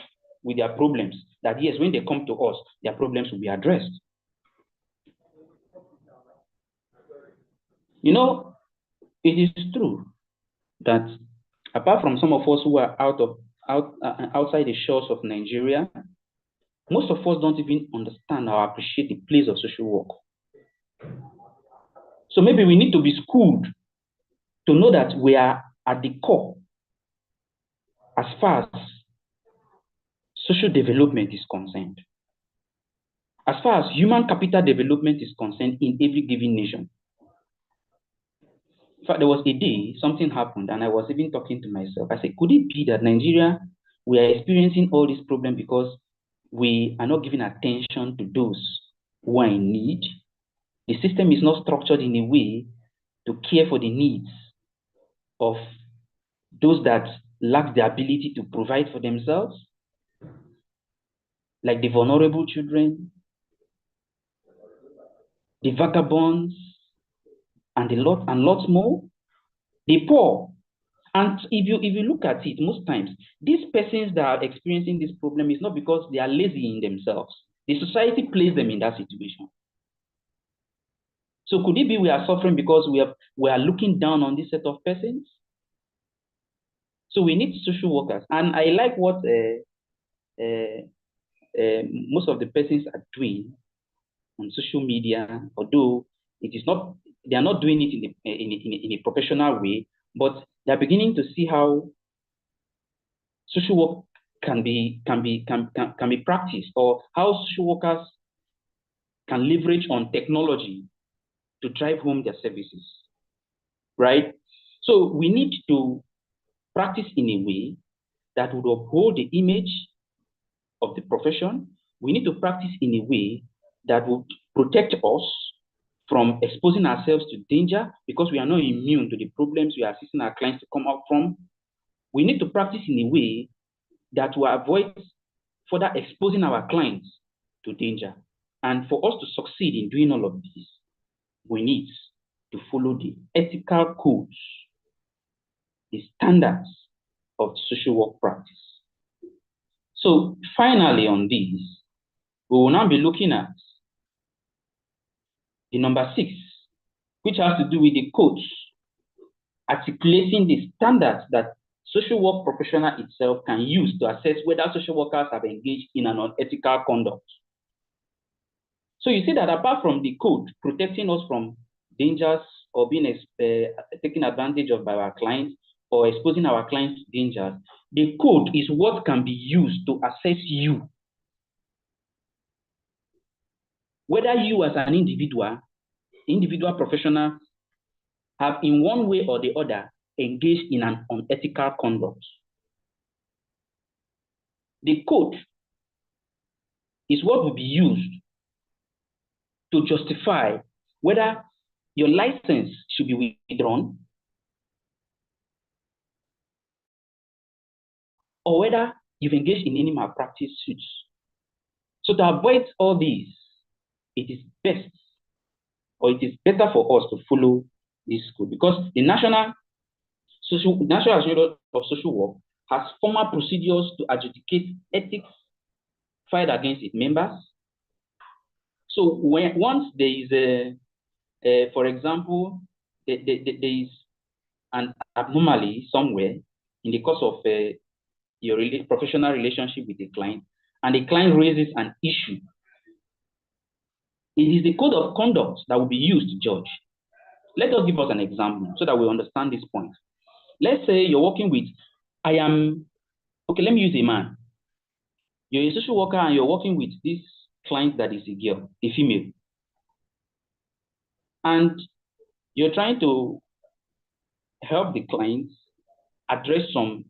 with their problems that yes, when they come to us, their problems will be addressed. You know, it is true that apart from some of us who are outside the shores of Nigeria, most of us don't even understand or appreciate the place of social work. So maybe we need to be schooled to know that we are at the core as far as social development is concerned, as far as human capital development is concerned in every given nation. In fact, there was a day something happened and I was even talking to myself. I said, could it be that Nigeria, we are experiencing all this problem because we are not giving attention to those who are in need? The system is not structured in a way to care for the needs of those that lack the ability to provide for themselves, like the vulnerable children, the vagabonds, and lots more, the poor. And if you look at it, most times, these persons that are experiencing this problem is not because they are lazy in themselves. The society placed them in that situation. So could it be we are suffering because we are looking down on this set of persons? So we need social workers. And I like what most of the persons are doing on social media, although it is not, they are not doing it in a professional way, but they are beginning to see how social work can be practiced, or how social workers can leverage on technology to drive home their services, right? So we need to practice in a way that would uphold the image of the profession. We need to practice in a way that would protect us from exposing ourselves to danger, because we are not immune to the problems we are assisting our clients to come out from. We need to practice in a way that will avoid further exposing our clients to danger. And for us to succeed in doing all of this, we need to follow the ethical codes, the standards of social work practice. So finally on this, we will now be looking at the number 6, which has to do with the codes, articulating the standards that social work professional itself can use to assess whether social workers have engaged in an unethical conduct. So you see that apart from the code protecting us from dangers or being taken advantage of by our clients or exposing our clients to dangers, the code is what can be used to assess you. Whether you as an individual professional, have in one way or the other engaged in an unethical conduct. The code is what will be used to justify whether your license should be withdrawn or whether you've engaged in any malpractice suits. So to avoid all these, it is best or it is better for us to follow this code because the National Association of Social Work has formal procedures to adjudicate ethics filed against its members. So once there is for example, there is an abnormality somewhere in the course of your professional relationship with the client, and the client raises an issue, it is the code of conduct that will be used to judge. Let us give us an example so that we understand this point. Let's say you're working with, let me use a man. You're a social worker and you're working with this client that is a girl, a female. And you're trying to help the client address some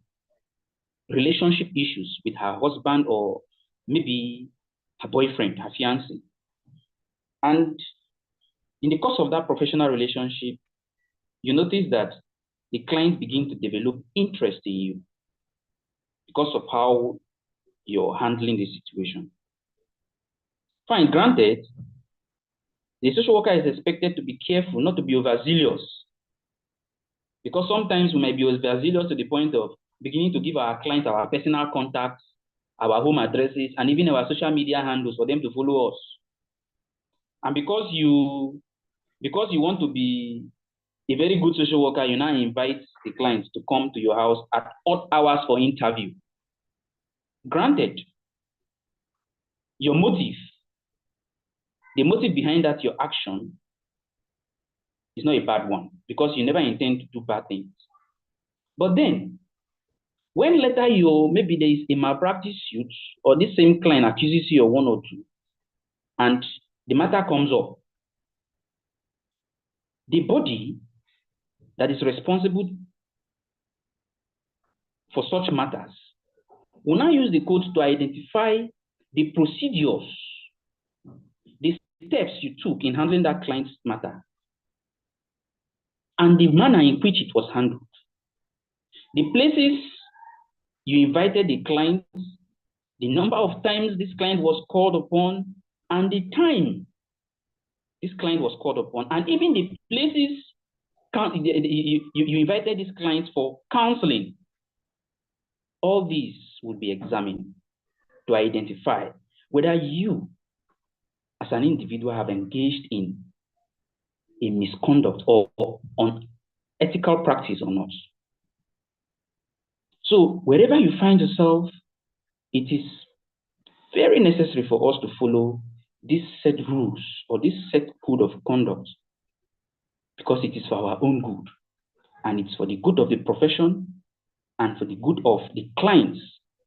relationship issues with her husband or maybe her boyfriend, her fiancé. And in the course of that professional relationship, you notice that the client begins to develop interest in you because of how you're handling the situation. Fine, granted, the social worker is expected to be careful, not to be overzealous. Because sometimes we might be overzealous to the point of beginning to give our clients our personal contacts, our home addresses, and even our social media handles for them to follow us. And because you want to be a very good social worker, you now invite the clients to come to your house at odd hours for interview. Granted, your motive, the motive behind that, your action, is not a bad one because you never intend to do bad things. But then, when later maybe there is a malpractice suit or this same client accuses you of one or two, and the matter comes up, the body that is responsible for such matters will now use the code to identify the procedures, the steps you took in handling that client's matter, and the manner in which it was handled. The places you invited the client, the number of times this client was called upon, and the time this client was called upon, and even the places you invited this client for counseling. All these will be examined to identify whether you, as an individual, have engaged in a misconduct or unethical practice or not. So wherever you find yourself, it is very necessary for us to follow this set rules or this set code of conduct because it is for our own good and it's for the good of the profession and for the good of the clients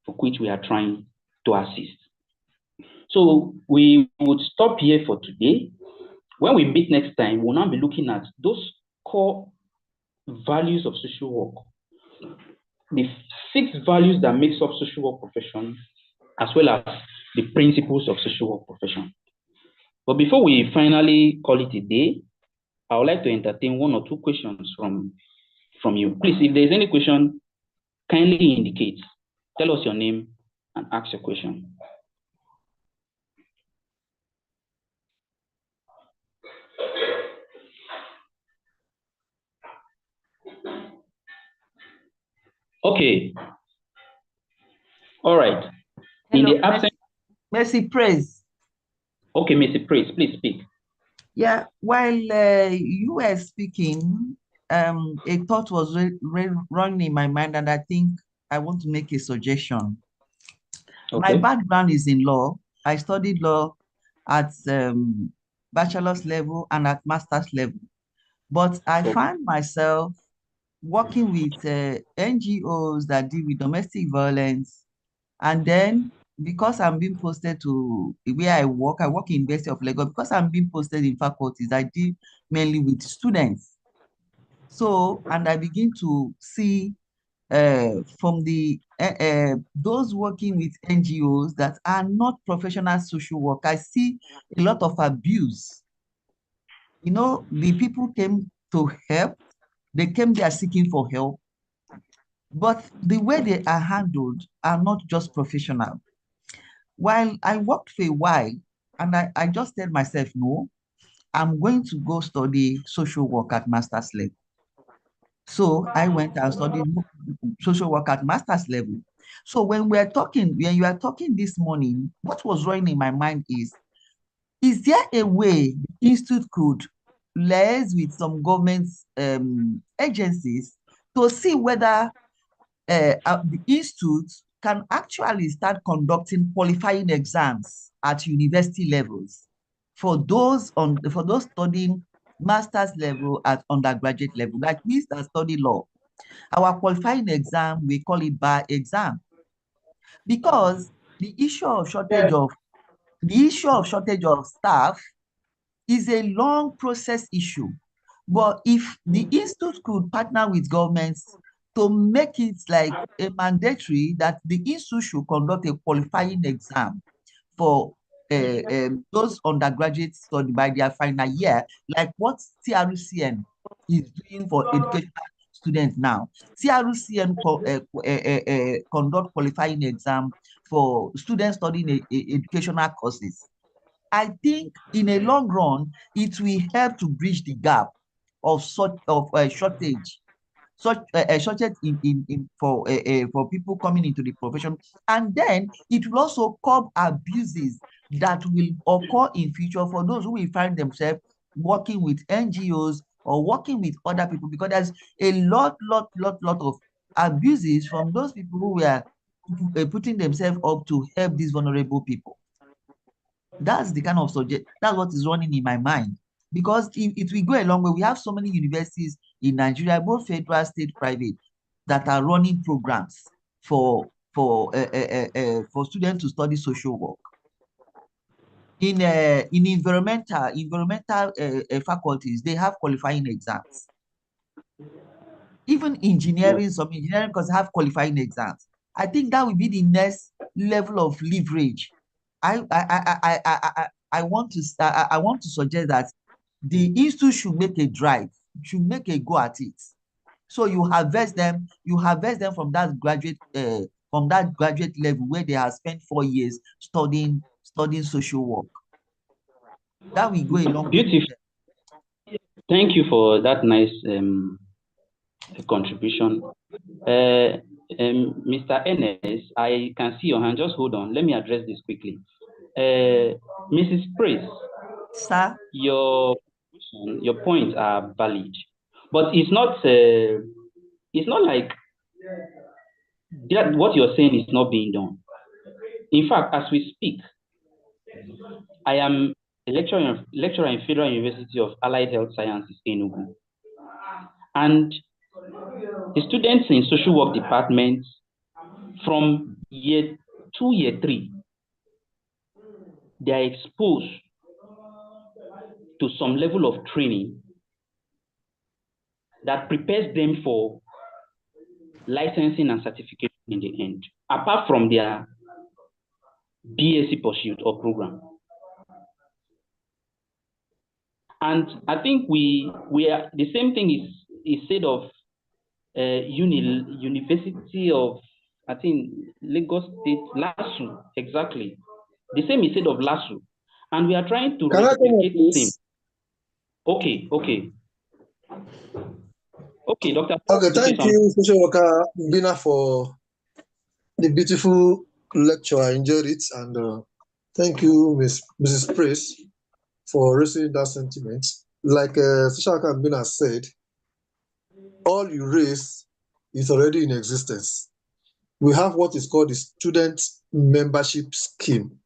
for which we are trying to assist. So we would stop here for today. When we meet next time, we'll now be looking at those core values of social work, the 6 values that makes up social work profession, as well as the principles of social work profession. But before we finally call it a day, I would like to entertain 1 or 2 questions from you. Please, if there's any question, kindly indicate. Tell us your name and ask your question. Okay. All right. Hello, In the absence, Mercy Praise. Okay, Mercy Praise, please speak. Yeah, while you were speaking, a thought was running in my mind, and I think I want to make a suggestion. My Okay. background is in law. I studied law at bachelor's level and at master's level. But I find myself working with NGOs that deal with domestic violence. And then because I'm being posted to where I work in University of Lagos, because I'm being posted in faculties, I deal mainly with students. So, and I begin to see from the those working with NGOs that are not professional social work, I see a lot of abuse. You know, the people came to help, they came there seeking for help, but the way they are handled are not just professional. While I worked for a while, and I just tell myself, no, I'm going to go study social work at master's level. So I went and studied social work at master's level. So when you are talking this morning, what was running in my mind is there a way the institute could liaise with some government agencies to see whether the institute can actually start conducting qualifying exams at university levels for those studying master's level at undergraduate level, like we that study law. Our qualifying exam, we call it bar exam, because the issue of shortage of staff is a long process issue. But if the institute could partner with governments to make it like a mandatory that the institute should conduct a qualifying exam for those undergraduates study by their final year, like what TRUCN is doing for educational students now. TRUCN conduct qualifying exam for students studying educational courses. I think in a long run, it will help to bridge the gap of shortage for people coming into the profession, and then it will also curb abuses that will occur in future for those who will find themselves working with NGOs or working with other people, because there's a lot of abuses from those people who were putting themselves up to help these vulnerable people. That's the kind of subject, that's what is running in my mind. Because it will go a long way. We have so many universities in Nigeria, both federal, state, private, that are running programs for students to study social work. In environmental faculties, they have qualifying exams. Even engineering, some engineering courses have qualifying exams. I think that will be the next level of leverage. I want to suggest that the institute should make a drive, should make a go at it. So you harvest them from that graduate level where they have spent 4 years studying social work. That will go a long way. Beautiful. Thank you for that nice contribution. Mr. Enes, I can see your hand. Just hold on. Let me address this quickly. Mrs. Praise, sir, your points are valid, but it's not like that. What you're saying is not being done. In fact, as we speak, I am a lecturer in Federal University of Allied Health Sciences, Enugu, and the students in social work departments from year 2, year 3, they are exposed to some level of training that prepares them for licensing and certification in the end, apart from their BSc pursuit or program. And I think we are the same thing is said of University of, I think, Lagos State, LASU, exactly. The same is said of LASU. And we are trying to replicate the same. Okay, Dr. Okay, thank you, social worker Bina, for the beautiful lecture. I enjoyed it. And thank you, Mrs. Praise, for raising that sentiment. Like social worker Bina said, all you raise is already in existence. We have what is called the student membership scheme.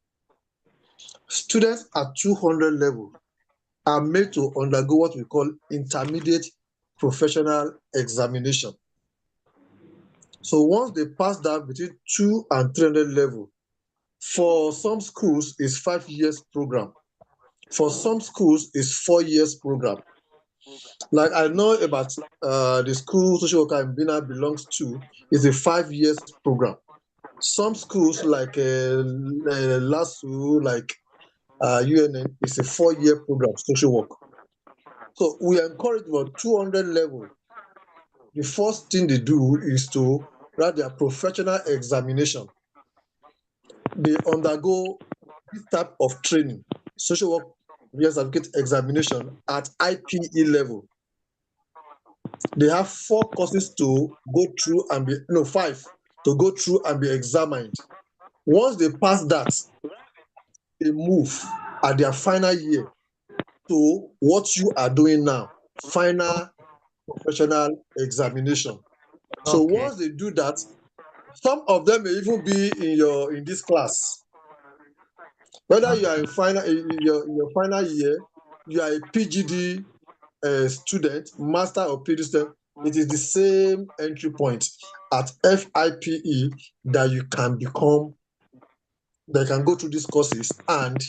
Students at 200 level are made to undergo what we call intermediate professional examination. So once they pass that between 2 and 300 level, for some schools is 5 years program. For some schools is 4 years program. Like I know about the school social worker in Bina belongs to is a 5 years program. Some schools like LASU, like UNN, is a 4-year program, social work. So we encourage about 200 level. The first thing they do is to write their professional examination. They undergo this type of training, social work real certificate examination at IPE level. They have 4 courses to go through and be, no, 5 to go through and be examined. Once they pass that, they move at their final year to what you are doing now, final professional examination. So once they do that, some of them may even be in this class. Whether you are in your final year, you are a PGD student, master or PhD student, it is the same entry point at FIPE that you can become, that can go through these courses, and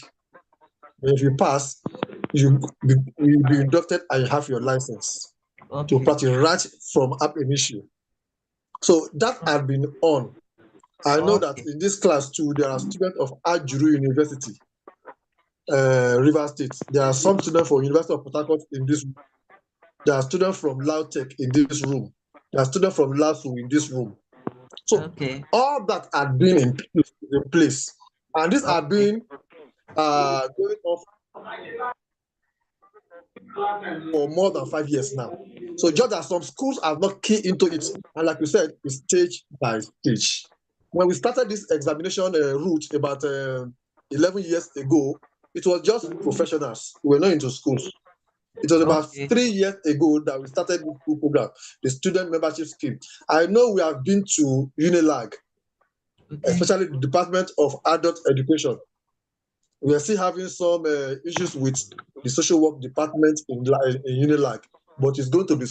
if you pass, you will be inducted and you have your license to practice right from ab initio. So that has been on. I know that in this class too, there are students of Ajuru University, River State. There are some students from University of Port Harcourt in this room. There are students from Lautech in this room. There are students from LASU in this room. So all that had been in place. And this had been going on for more than 5 years now. So just that some schools have not keyed into it. And like you said, it's stage by stage. When we started this examination route about 11 years ago, it was just professionals. We were not into schools. It was about 3 years ago that we started this school program, the student membership scheme. I know we have been to UNILAG, especially the Department of Adult Education. We are still having some issues with the social work department in UNILAG, but it's going to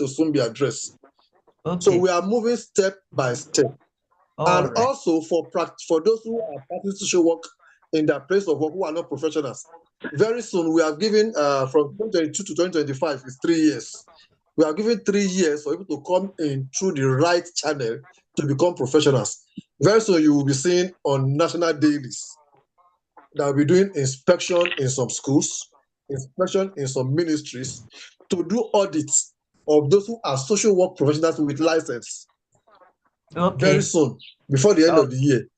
soon be addressed. So we are moving step by step. And also for those who are practicing social work in their place of work who are not professionals, very soon we are giving from 2022 to 2025 is 3 years. We are giving 3 years for people to come in through the right channel to become professionals. Very soon you will be seeing on national dailies that will be doing inspection in some schools, inspection in some ministries, to do audits of those who are social work professionals with license. Very soon, before the end of the year.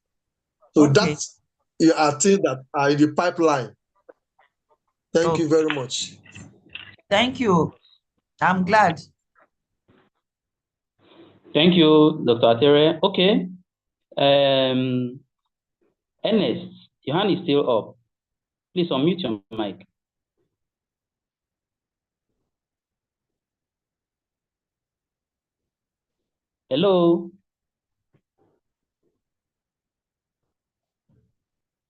So that's things that are in the pipeline. Thank you very much. Thank you. I'm glad. Thank you, Dr. Atere. Okay. Ernest, your hand is still up. Please unmute your mic. Hello.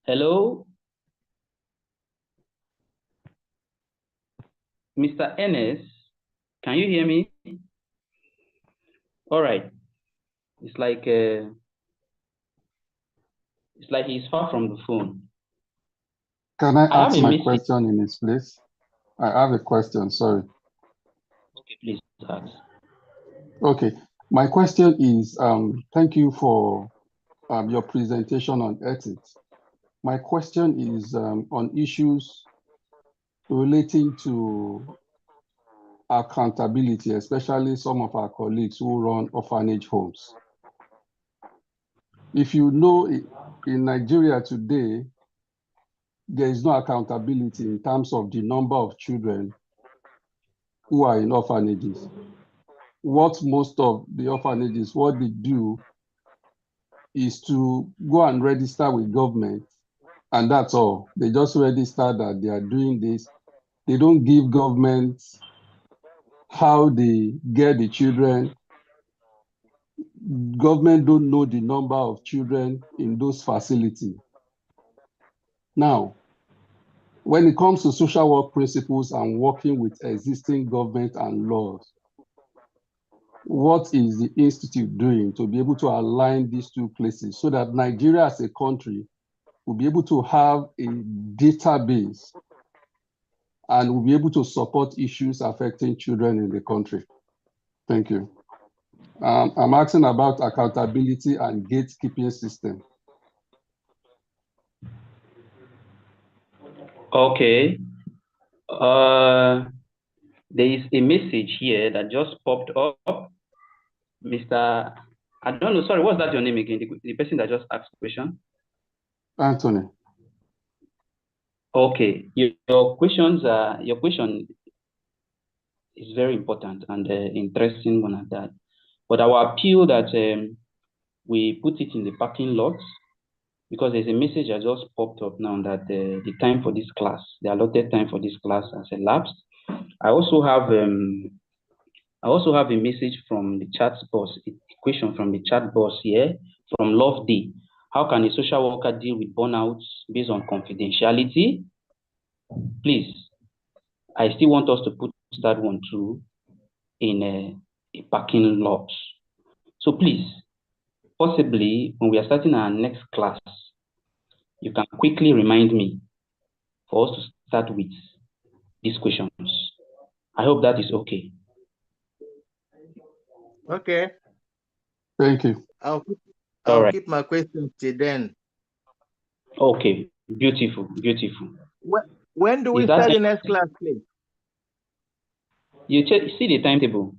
Hello. Mr. Ernest, can you hear me? All right. It's like he's far from the phone. Can I ask my question in his place? I have a question, sorry. Okay, please ask. Okay, my question is, thank you for your presentation on ethics. My question is on issues relating to accountability, especially some of our colleagues who run orphanage homes. If you know, in Nigeria today, there is no accountability in terms of the number of children who are in orphanages. What most of the orphanages, what they do is to go and register with government, and that's all. They just register that they are doing this. They don't give government how they get the children. Government don't know the number of children in those facilities. Now, when it comes to social work principles and working with existing government and laws, what is the Institute doing to be able to align these two places so that Nigeria as a country will be able to have a database and will be able to support issues affecting children in the country? Thank you. I'm asking about accountability and gatekeeping system. Okay. There is a message here that just popped up. Mr. I don't know, sorry, what's that your name again? The person that just asked the question? Anthony. Okay, your question is very important and interesting one at that. But I will appeal that we put it in the parking lots, because there's a message that just popped up now that the time for this class, the allotted time for this class has elapsed. I also have a message from the chat box, a question from the chat box here, from Love D. How can a social worker deal with burnouts based on confidentiality? Please, I still want us to put that one too in a parking lot. So please, possibly when we are starting our next class, you can quickly remind me for us to start with these questions. I hope that is okay. Okay. Thank you. I'll keep my questions till then. Okay, beautiful, beautiful. When do we start the next class, please? You see the timetable.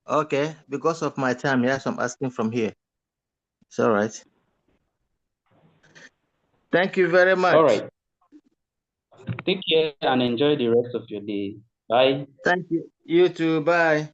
Okay, because of my time, yes, I'm asking from here. It's all right. Thank you very much. All right. Take care and enjoy the rest of your day. Bye. Thank you. You too. Bye.